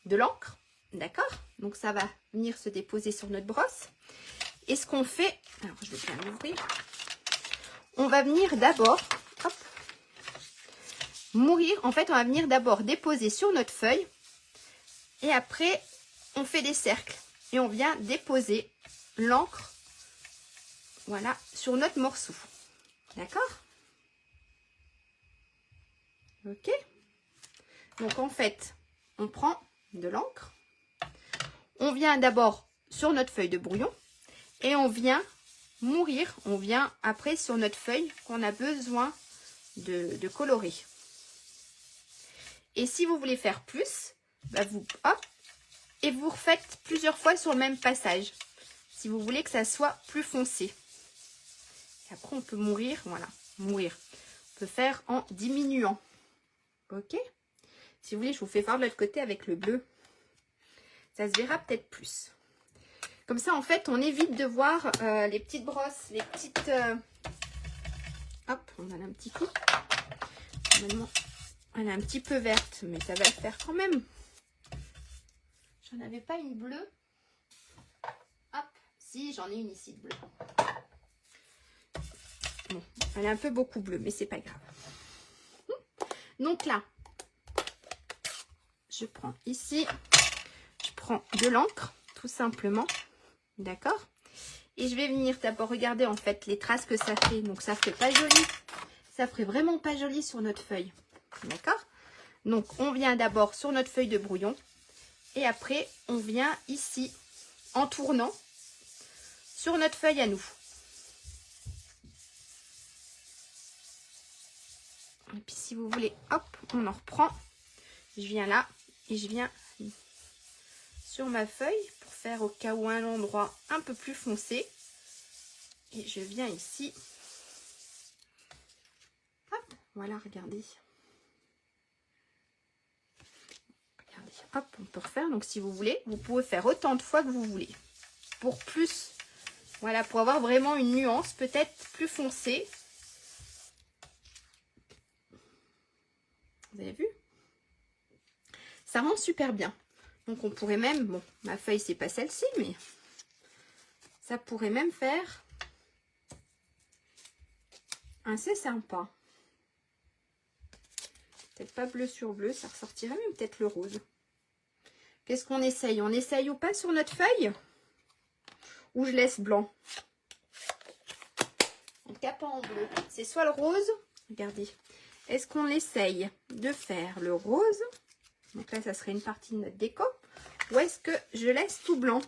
de l'encre. D'accord? Donc ça va venir se déposer sur notre brosse. Et ce qu'on fait, alors je vais bien l'ouvrir. On va venir d'abord, hop, mourir. En fait, on va venir d'abord déposer sur notre feuille. Et après, on fait des cercles. Et on vient déposer l'encre, voilà, sur notre morceau. D'accord? Ok? Donc, en fait, on prend de l'encre. On vient d'abord sur notre feuille de brouillon. Et on vient mourir. On vient après sur notre feuille qu'on a besoin de colorer. Et si vous voulez faire plus, vous hop, et vous refaites plusieurs fois sur le même passage. Si vous voulez que ça soit plus foncé. Et après, on peut mourir, voilà, mourir. On peut faire en diminuant. Ok? Si vous voulez, je vous fais faire de l'autre côté avec le bleu. Ça se verra peut-être plus. Comme ça, en fait, on évite de voir les petites brosses, les petites... Hop, on en a un petit coup. Maintenant, elle est un petit peu verte, mais ça va le faire quand même. J'en avais pas une bleue. Hop, si, j'en ai une ici de bleue. Bon, elle est un peu beaucoup bleue, mais c'est pas grave. Donc là, je prends ici, je prends de l'encre, tout simplement. D'accord? Et je vais venir d'abord regarder en fait les traces que ça fait. Donc ça fait pas joli. Ça ferait vraiment pas joli sur notre feuille. D'accord? Donc on vient d'abord sur notre feuille de brouillon. Et après on vient ici en tournant sur notre feuille à nous. Et puis si vous voulez, hop, on en reprend. Je viens là et je viens sur ma feuille pour faire au cas où un endroit un peu plus foncé. Et je viens ici. Hop, voilà, regardez. Regardez. hop, on peut refaire. Donc si vous voulez, vous pouvez faire autant de fois que vous voulez. Pour plus, voilà, pour avoir vraiment une nuance peut-être plus foncée. Vous avez vu? Ça rend super bien. Donc on pourrait même, bon, ma feuille c'est pas celle-ci, mais ça pourrait même faire assez sympa. Peut-être pas bleu sur bleu, ça ressortirait même peut-être le rose. Qu'est-ce qu'on essaye? On essaye ou pas sur notre feuille? Ou je laisse blanc? En capant en bleu. C'est soit le rose, regardez. Est-ce qu'on essaye de faire le rose? Donc là, ça serait une partie de notre déco. Ou est-ce que je laisse tout blanc?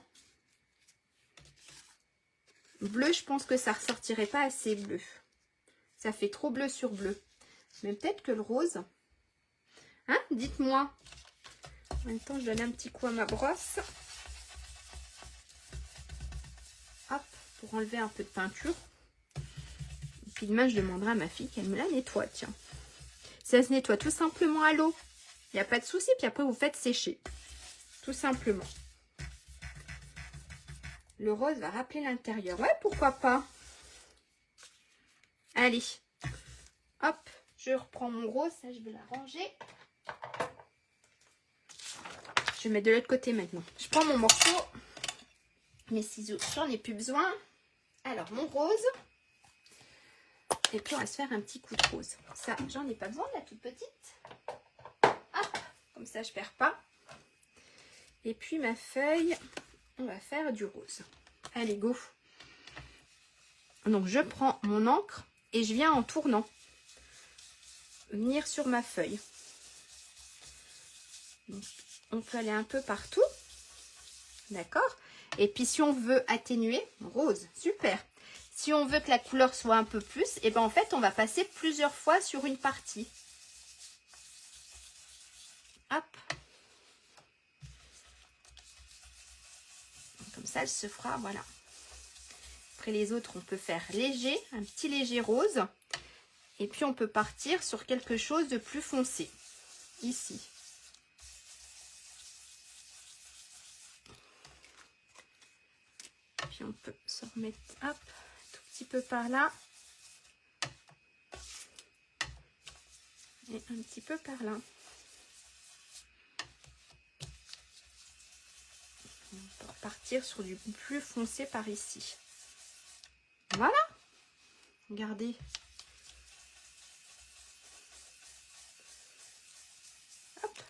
Bleu, je pense que ça ressortirait pas assez bleu. Ça fait trop bleu sur bleu. Mais peut-être que le rose... Hein? Dites-moi. En même temps, je donne un petit coup à ma brosse. Hop, pour enlever un peu de peinture. Et puis demain, je demanderai à ma fille qu'elle me la nettoie, tiens. Ça se nettoie tout simplement à l'eau. Il n'y a pas de souci. Puis après, vous faites sécher. Tout simplement. Le rose va rappeler l'intérieur. Ouais, pourquoi pas. Allez. Hop, je reprends mon rose. Ça, je vais la ranger. Je vais mettre de l'autre côté maintenant. Je prends mon morceau. Mes ciseaux, j'en ai plus besoin. Alors, mon rose. Et puis, on va se faire un petit coup de rose. Ça, j'en ai pas besoin de la toute petite. Hop, comme ça, je perds pas. Et puis, ma feuille, on va faire du rose. Allez, go. Donc, je prends mon encre et je viens en tournant venir sur ma feuille. Donc, on peut aller un peu partout. D'accord? Et puis, si on veut atténuer, rose, super. Si on veut que la couleur soit un peu plus, et ben en fait, on va passer plusieurs fois sur une partie. Hop. Comme ça, elle se fera, voilà. Après les autres, on peut faire léger, un petit léger rose. Et puis, on peut partir sur quelque chose de plus foncé. Ici. Puis, on peut se remettre, hop, un tout petit peu par là. Et un petit peu par là. On peut repartir sur du plus foncé par ici. Voilà. Regardez. Hop.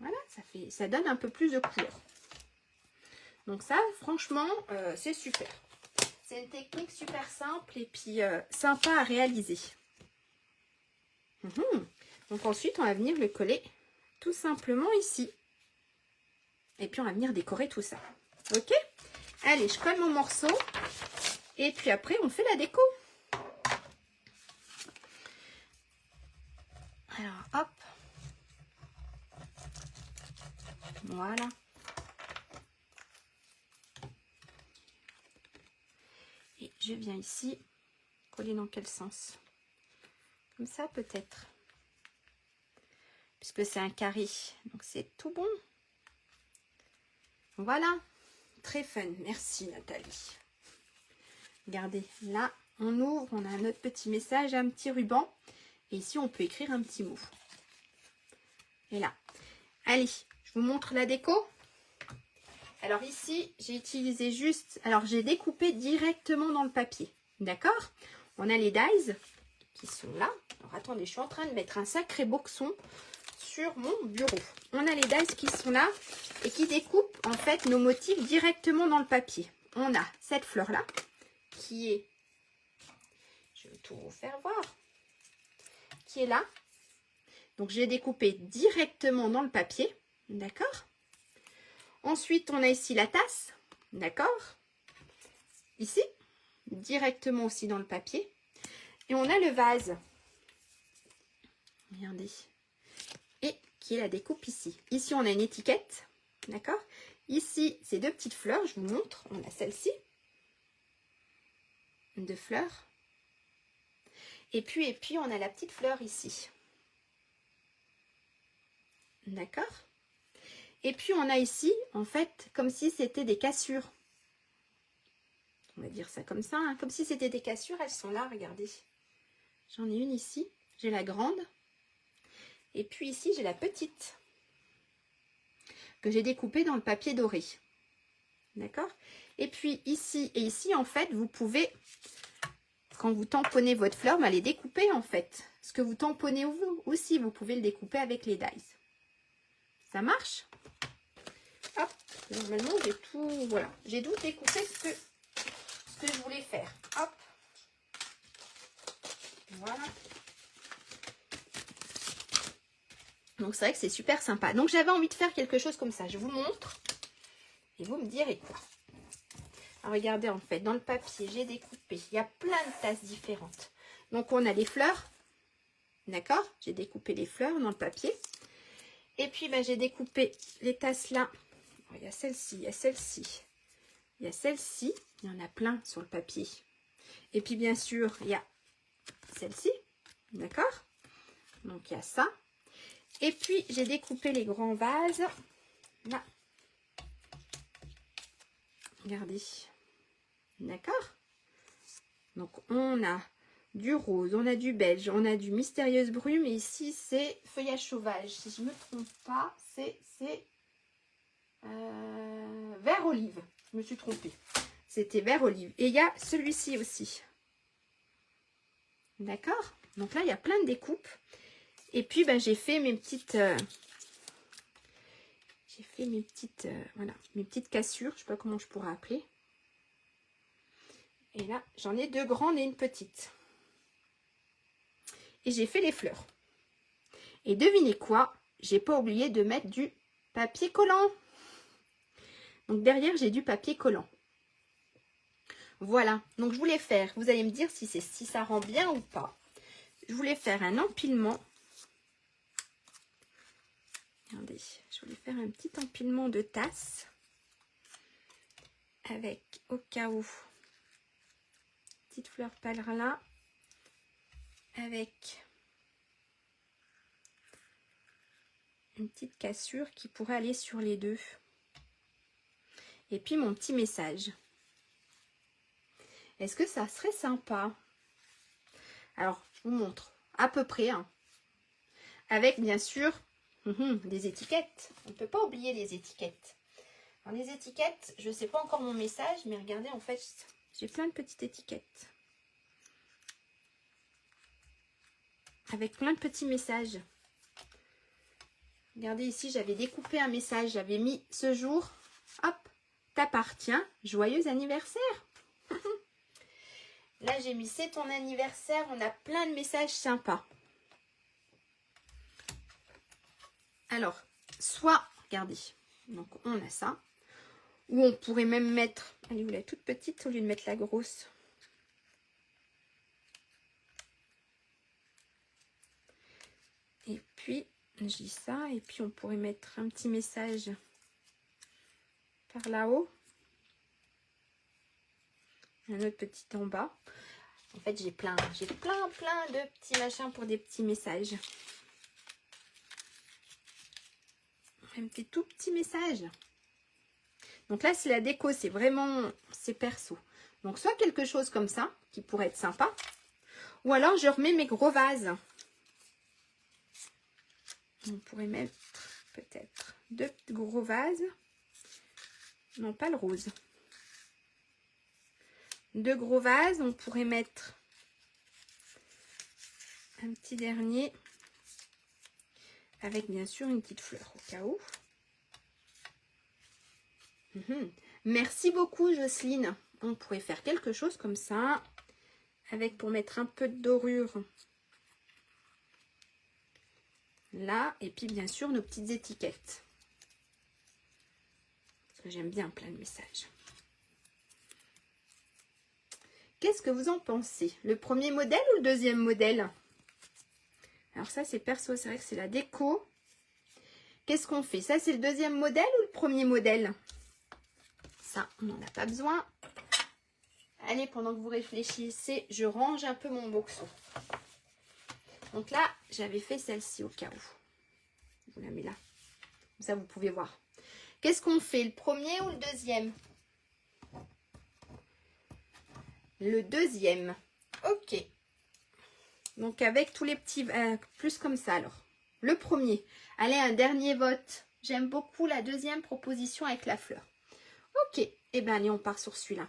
Voilà, ça donne un peu plus de couleur. Donc ça, franchement, c'est super. C'est une technique super simple et puis sympa à réaliser. Donc ensuite, on va venir le coller tout simplement ici. Et puis, on va venir décorer tout ça. Ok? Allez, je colle mon morceau. Et puis après, on fait la déco. Alors, hop. Voilà. Et je viens ici. Coller dans quel sens? Comme ça, peut-être. Puisque c'est un carré. Donc, c'est tout bon. Voilà. Très fun. Merci, Nathalie. Regardez, là, on ouvre. On a notre petit message, un petit ruban. Et ici, on peut écrire un petit mot. Et là. Allez, je vous montre la déco. Alors ici, j'ai utilisé juste... Alors, j'ai découpé directement dans le papier. D'accord? On a les dies qui sont là. Alors, attendez, je suis en train de mettre un sacré boxon sur mon bureau. On a les dies qui sont là et qui découpent, en fait, nos motifs directement dans le papier. On a cette fleur-là qui est... Je vais tout vous faire voir. Qui est là. Donc, j'ai découpé directement dans le papier. D'accord? Ensuite, on a ici la tasse. D'accord? Ici. Directement aussi dans le papier. Et on a le vase. Regardez. Et qui est la découpe ici. Ici, on a une étiquette. D'accord? Ici, c'est deux petites fleurs. Je vous montre. On a celle-ci. Deux fleurs. Et puis, on a la petite fleur ici. D'accord? Et puis on a ici, en fait, comme si c'était des cassures. On va dire ça comme ça, hein. Comme si c'était des cassures, elles sont là, regardez. J'en ai une ici, j'ai la grande. Et puis ici, j'ai la petite, que j'ai découpée dans le papier doré. D'accord? Et puis ici et ici, en fait, vous pouvez, quand vous tamponnez votre fleur, les découper, en fait. Ce que vous tamponnez aussi, vous pouvez le découper avec les dies. Ça marche? Hop, normalement, j'ai tout, voilà. J'ai tout découpé ce que je voulais faire. Hop. Voilà. Donc, c'est vrai que c'est super sympa. Donc, j'avais envie de faire quelque chose comme ça. Je vous montre. Et vous me direz quoi. Alors, regardez, en fait, dans le papier, j'ai découpé. Il y a plein de tasses différentes. Donc, on a les fleurs. D'accord? J'ai découpé les fleurs dans le papier. Et puis, j'ai découpé les tasses là. Il y a celle-ci, il y a celle-ci. Il y a celle-ci. Il y en a plein sur le papier. Et puis, bien sûr, il y a celle-ci. D'accord? Donc, il y a ça. Et puis, j'ai découpé les grands vases. Là. Regardez. D'accord? Donc, on a du rose, on a du beige, on a du mystérieuse brume. Et ici, c'est feuillage sauvage. Si je ne me trompe pas, c'est vert olive. Je me suis trompée. C'était vert olive. Et il y a celui-ci aussi. D'accord? Donc là, il y a plein de découpes. Et puis, j'ai fait mes petites... voilà, mes petites cassures. Je ne sais pas comment je pourrais appeler. Et là, j'en ai deux grandes et une petite. Et j'ai fait les fleurs. Et devinez quoi? J'ai pas oublié de mettre du papier collant. Donc derrière, j'ai du papier collant. Voilà. Donc je voulais faire, vous allez me dire si ça rend bien ou pas. Je voulais faire un empilement. Regardez, je voulais faire un petit empilement de tasses. Avec, au cas où, petite fleur par là. Avec une petite cassure qui pourrait aller sur les deux. Et puis mon petit message. Est-ce que ça serait sympa? Alors, je vous montre à peu près. Hein. Avec, bien sûr, des étiquettes. On ne peut pas oublier les étiquettes. Alors, les étiquettes, je ne sais pas encore mon message, mais regardez, en fait, j'ai plein de petites étiquettes. Avec plein de petits messages. Regardez ici, j'avais découpé un message. J'avais mis ce jour, hop, t'appartiens, joyeux anniversaire. Là, j'ai mis c'est ton anniversaire. On a plein de messages sympas. Alors, soit, regardez, donc on a ça. Ou on pourrait même mettre, allez, vous la toute petite au lieu de mettre la grosse. Et puis, je dis ça. Et puis, on pourrait mettre un petit message par là-haut. Un autre petit en bas. En fait, j'ai plein de petits machins pour des petits messages. Un petit tout petit message. Donc là, c'est la déco, c'est vraiment, c'est perso. Donc, soit quelque chose comme ça, qui pourrait être sympa. Ou alors, je remets mes gros vases. On pourrait mettre peut-être deux gros vases. Non, pas le rose. Deux gros vases. On pourrait mettre un petit dernier. Avec bien sûr une petite fleur au cas où. Merci beaucoup Jocelyne. On pourrait faire quelque chose comme ça. Avec pour mettre un peu de dorure. Là. Et puis bien sûr nos petites étiquettes. Parce que j'aime bien plein de messages. Qu'est-ce que vous en pensez? Le premier modèle ou le deuxième modèle? Alors ça c'est perso, c'est vrai que c'est la déco. Qu'est-ce qu'on fait? Ça c'est le deuxième modèle ou le premier modèle? Ça, on n'en a pas besoin. Allez, pendant que vous réfléchissez, je range un peu mon boxon. Donc là, j'avais fait celle-ci au cas où. Je vous la mets là. Ça, vous pouvez voir. Qu'est-ce qu'on fait? Le premier ou le deuxième? Le deuxième. Ok. Donc, avec tous les petits... plus comme ça, alors. Le premier. Allez, un dernier vote. J'aime beaucoup la deuxième proposition avec la fleur. Ok. Eh bien, allez, on part sur celui-là.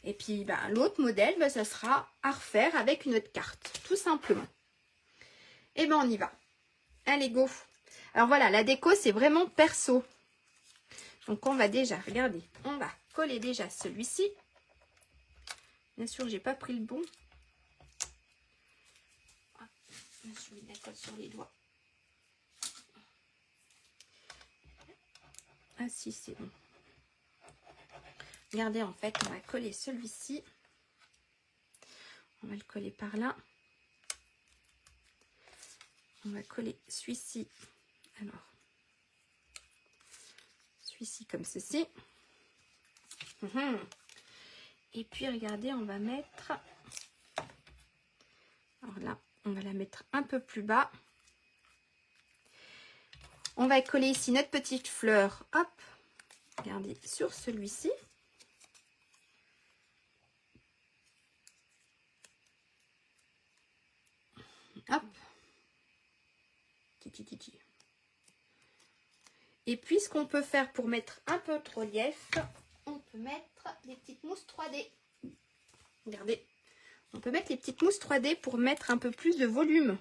Et puis, ben, l'autre modèle, ben, ça sera à refaire avec une autre carte. Tout simplement. Eh bien, on y va. Allez, go. Alors, voilà, la déco, c'est vraiment perso. Donc, on va déjà, regardez, on va coller déjà celui-ci. Bien sûr, j'ai pas pris le bon. Je vais mettre la colle sur les doigts. Ah si, c'est bon. Regardez, en fait, on va coller celui-ci. On va le coller par là. On va coller celui-ci. Alors, celui-ci comme ceci. Et puis, regardez, on va mettre... Alors là, on va la mettre un peu plus bas. On va coller ici notre petite fleur. Hop, regardez, sur celui-ci. Hop. Et puis, ce qu'on peut faire pour mettre un peu de relief, on peut mettre des petites mousses 3D. Regardez, on peut mettre les petites mousses 3D pour mettre un peu plus de volume.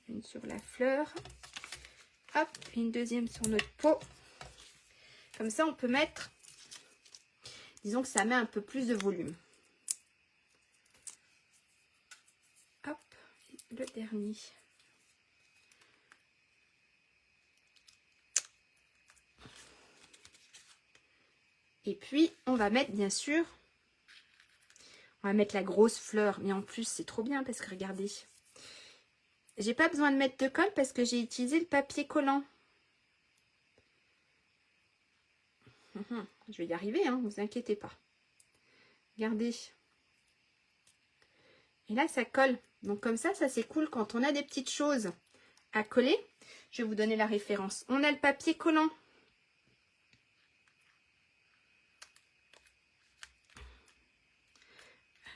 Une sur la fleur. Hop, une deuxième sur notre peau. Comme ça, on peut mettre, disons que ça met un peu plus de volume. Hop, le dernier. Et puis, on va mettre, bien sûr, on va mettre la grosse fleur. Mais en plus, c'est trop bien parce que regardez, j'ai pas besoin de mettre de colle parce que j'ai utilisé le papier collant. Je vais y arriver, hein, vous inquiétez pas. Regardez. Et là, ça colle. Donc comme ça c'est cool quand on a des petites choses à coller. Je vais vous donner la référence. On a le papier collant.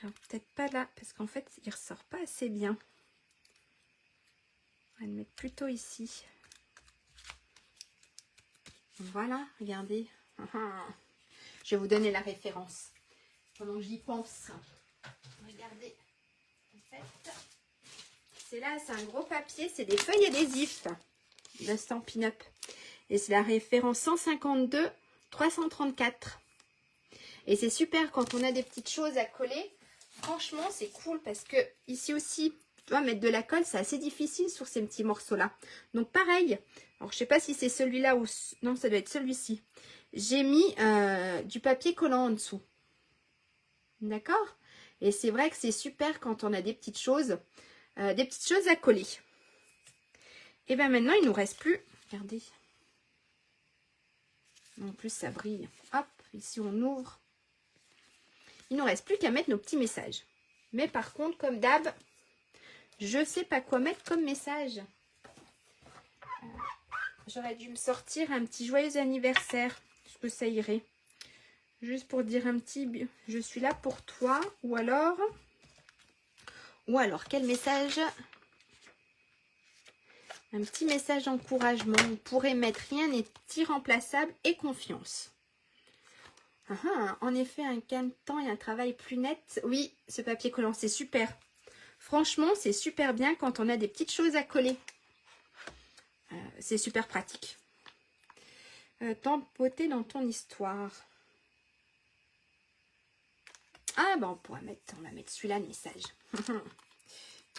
Alors peut-être pas là, parce qu'en fait, il ressort pas assez bien. On va le mettre plutôt ici. Voilà, regardez. Je vais vous donner la référence pendant que j'y pense. Regardez. En fait, c'est là, c'est un gros papier, c'est des feuilles adhésives de Stampin' Up. Et c'est la référence 152 334. Et c'est super quand on a des petites choses à coller. Franchement, c'est cool parce que ici aussi, tu vois, mettre de la colle, c'est assez difficile sur ces petits morceaux-là. Donc pareil, alors je sais pas si c'est celui-là ou... Non, ça doit être celui-ci. J'ai mis du papier collant en dessous. D'accord? Et c'est vrai que c'est super quand on a des petites choses à coller. Et bien maintenant, il ne nous reste plus... Regardez. En plus, ça brille. Hop, ici on ouvre. Il ne nous reste plus qu'à mettre nos petits messages. Mais par contre, comme d'hab, je ne sais pas quoi mettre comme message. J'aurais dû me sortir un petit joyeux anniversaire. Est-ce que ça irait? Juste pour dire un petit « je suis là pour toi ». Ou alors, quel message? Un petit message d'encouragement. Vous pourrez mettre « rien n'est irremplaçable et confiance ». En effet, un gain de temps et un travail plus net. Oui, ce papier collant, c'est super. Franchement, c'est super bien quand on a des petites choses à coller. C'est super pratique. Tant de beauté dans ton histoire. Ah, ben on va mettre celui-là, le message.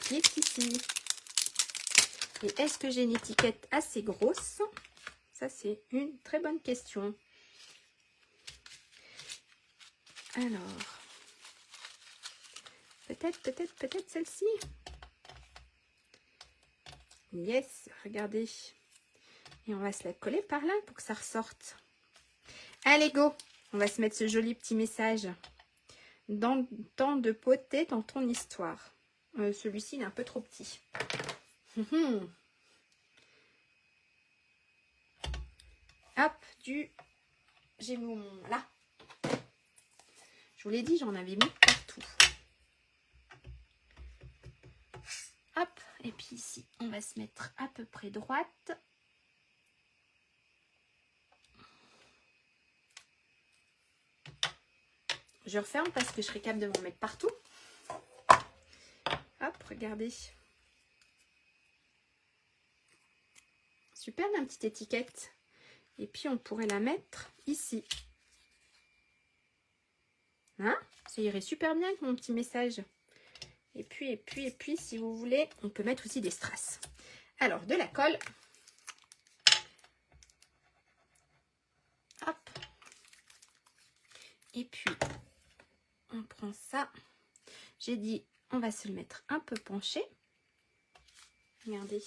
Qui est ici. Et est-ce que j'ai une étiquette assez grosse? Ça, c'est une très bonne question. Alors, peut-être celle-ci. Yes, regardez. Et on va se la coller par là pour que ça ressorte. Allez, go! On va se mettre ce joli petit message. Dans tant de beauté dans ton histoire. Celui-ci, il est un peu trop petit. hop, j'ai mis mon... Là. Je vous l'ai dit, j'en avais mis partout. Hop, et puis ici, on va se mettre à peu près droite. Je referme parce que je serai capable de m'en mettre partout. Hop, regardez. Super la petite étiquette. Et puis on pourrait la mettre ici. Hein? Ça irait super bien avec mon petit message. Et puis, si vous voulez, on peut mettre aussi des strass. Alors, de la colle. Hop. Et puis, on prend ça. J'ai dit, on va se le mettre un peu penché. Regardez.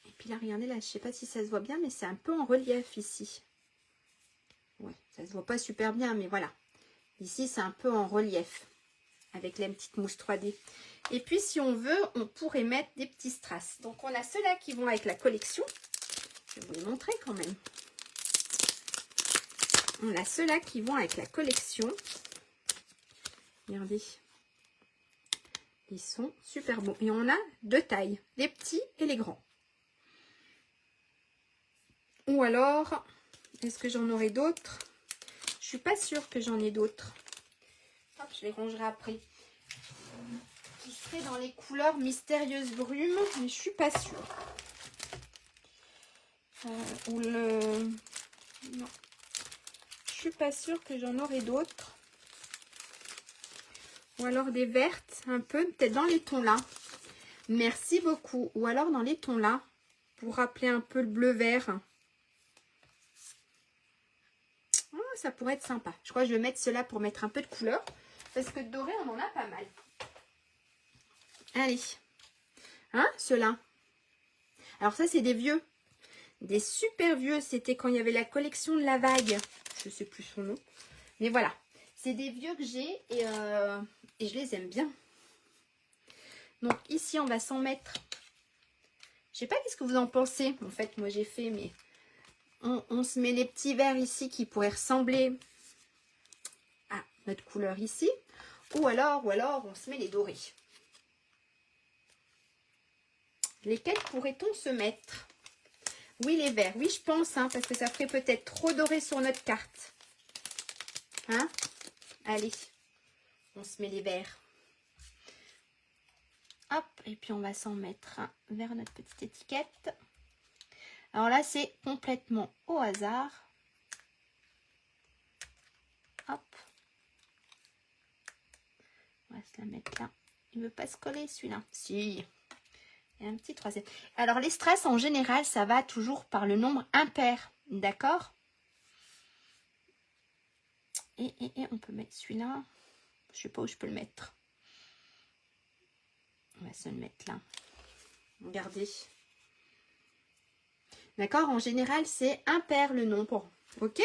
Et puis là, regardez, là, je ne sais pas si ça se voit bien, mais c'est un peu en relief ici. Ouais, ça ne se voit pas super bien, mais voilà. Ici, c'est un peu en relief. Avec la petite mousse 3D. Et puis, si on veut, on pourrait mettre des petits strass. Donc, on a ceux-là qui vont avec la collection. Je vais vous les montrer quand même. On a ceux-là qui vont avec la collection. Regardez. Ils sont super beaux. Et on a deux tailles. Les petits et les grands. Ou alors, est-ce que j'en aurai d'autres? Je suis pas sûre que j'en ai d'autres. Hop, je les rangerai après. Qui serait dans les couleurs mystérieuses brumes, mais je suis pas sûre. Ou le... Non. Je suis pas sûre que j'en aurai d'autres. Ou alors des vertes, un peu, peut-être dans les tons là. Merci beaucoup. Ou alors dans les tons là, pour rappeler un peu le bleu-vert. Oh, ça pourrait être sympa. Je crois que je vais mettre cela pour mettre un peu de couleur. Parce que doré, on en a pas mal. Allez. Hein, ceux-là. Alors ça, c'est des vieux. Des super vieux. C'était quand il y avait la collection de la vague. Je ne sais plus son nom. Mais voilà. C'est des vieux que j'ai et je les aime bien. Donc ici, on va s'en mettre. Je sais pas qu'est-ce que vous en pensez. En fait, moi j'ai fait, mais on se met les petits verts ici qui pourraient ressembler à notre couleur ici. Ou alors on se met les dorés. Lesquels pourrait-on se mettre? Oui, les verts. Oui, je pense, hein, parce que ça ferait peut-être trop doré sur notre carte. Hein? Allez, on se met les verts. Hop, et puis on va s'en mettre un vers notre petite étiquette. Alors là, c'est complètement au hasard. Hop. On va se la mettre là. Il ne veut pas se coller celui-là. Si. Il y a un petit troisième. Alors les strass en général, ça va toujours par le nombre impair. D'accord? Et on peut mettre celui-là. Je ne sais pas où je peux le mettre. On va se le mettre là. Regardez. D'accord? En général, c'est impair le nombre. Ok?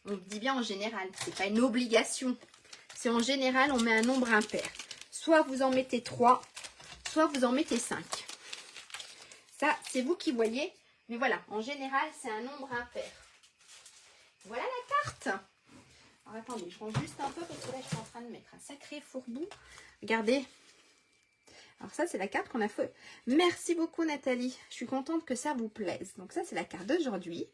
On dit bien en général. C'est pas une obligation. C'est en général, on met un nombre impair. Soit vous en mettez 3, soit vous en mettez 5. Ça, c'est vous qui voyez. Mais voilà, en général, c'est un nombre impair. Voilà la carte. Alors, attendez, je range juste un peu parce que là, je suis en train de mettre un sacré fourre-bout. Regardez. Alors ça, c'est la carte qu'on a fait. Merci beaucoup, Nathalie. Je suis contente que ça vous plaise. Donc ça, c'est la carte d'aujourd'hui.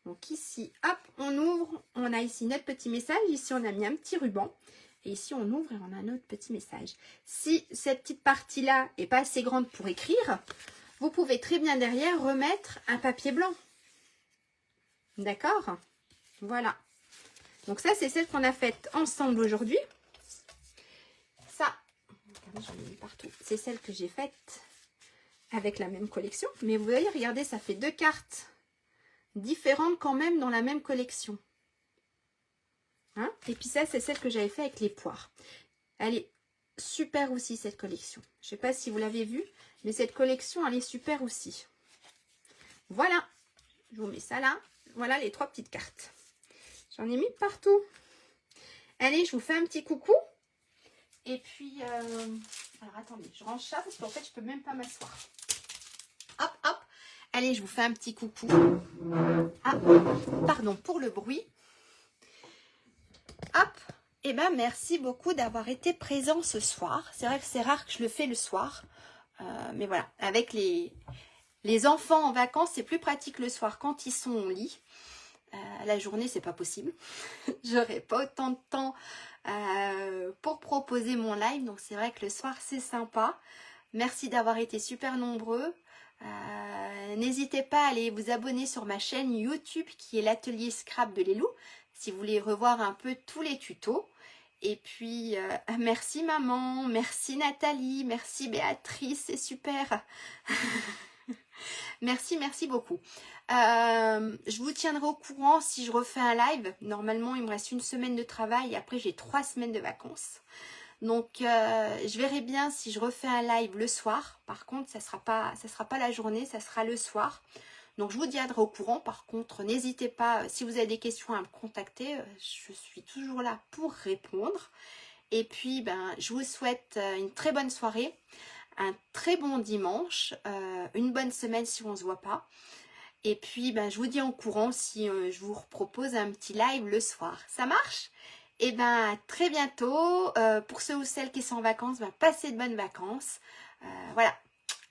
Donc ici, hop, on ouvre. On a ici notre petit message. Ici, on a mis un petit ruban. Et ici, on ouvre et on a un autre petit message. Si cette petite partie-là n'est pas assez grande pour écrire, vous pouvez très bien derrière remettre un papier blanc. D'accord? Voilà. Donc ça, c'est celle qu'on a faite ensemble aujourd'hui. Ça, j'en ai mis partout. C'est celle que j'ai faite avec la même collection. Mais vous voyez, regardez, ça fait deux cartes différentes quand même dans la même collection. Hein? Et puis ça, c'est celle que j'avais fait avec les poires. Elle est super aussi, cette collection. Je ne sais pas si vous l'avez vue, mais cette collection, elle est super aussi. Voilà. Je vous mets ça là. Voilà les trois petites cartes. J'en ai mis partout. Allez, je vous fais un petit coucou. Et puis, alors attendez, je range ça parce qu'en fait, je peux même pas m'asseoir. Hop, hop. Allez, je vous fais un petit coucou. Ah, pardon pour le bruit. Hop. Eh bien, merci beaucoup d'avoir été présent ce soir. C'est vrai que c'est rare que je le fais le soir. Mais voilà, avec les enfants en vacances, c'est plus pratique le soir quand ils sont au lit. La journée, c'est pas possible. J'aurai pas autant de temps pour proposer mon live. Donc, c'est vrai que le soir, c'est sympa. Merci d'avoir été super nombreux. N'hésitez pas à aller vous abonner sur ma chaîne YouTube qui est l'atelier Scrap de Lélou si vous voulez revoir un peu tous les tutos. Et puis merci maman, merci Nathalie, merci Béatrice, c'est super. Merci beaucoup. Je vous tiendrai au courant si je refais un live. Normalement il me reste une semaine de travail et après j'ai 3 semaines de vacances. Donc je verrai bien si je refais un live le soir. Par contre ça sera pas la journée, ça sera le soir. Donc je vous tiendrai au courant. Par contre n'hésitez pas, si vous avez des questions, à me contacter. Je suis toujours là pour répondre. Et puis je vous souhaite une très bonne soirée, un très bon dimanche, une bonne semaine si on ne se voit pas. Et puis je vous dis en courant si je vous propose un petit live le soir. Ça marche? Et à très bientôt. Pour ceux ou celles qui sont en vacances, passez de bonnes vacances. Voilà.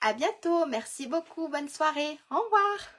À bientôt. Merci beaucoup. Bonne soirée. Au revoir.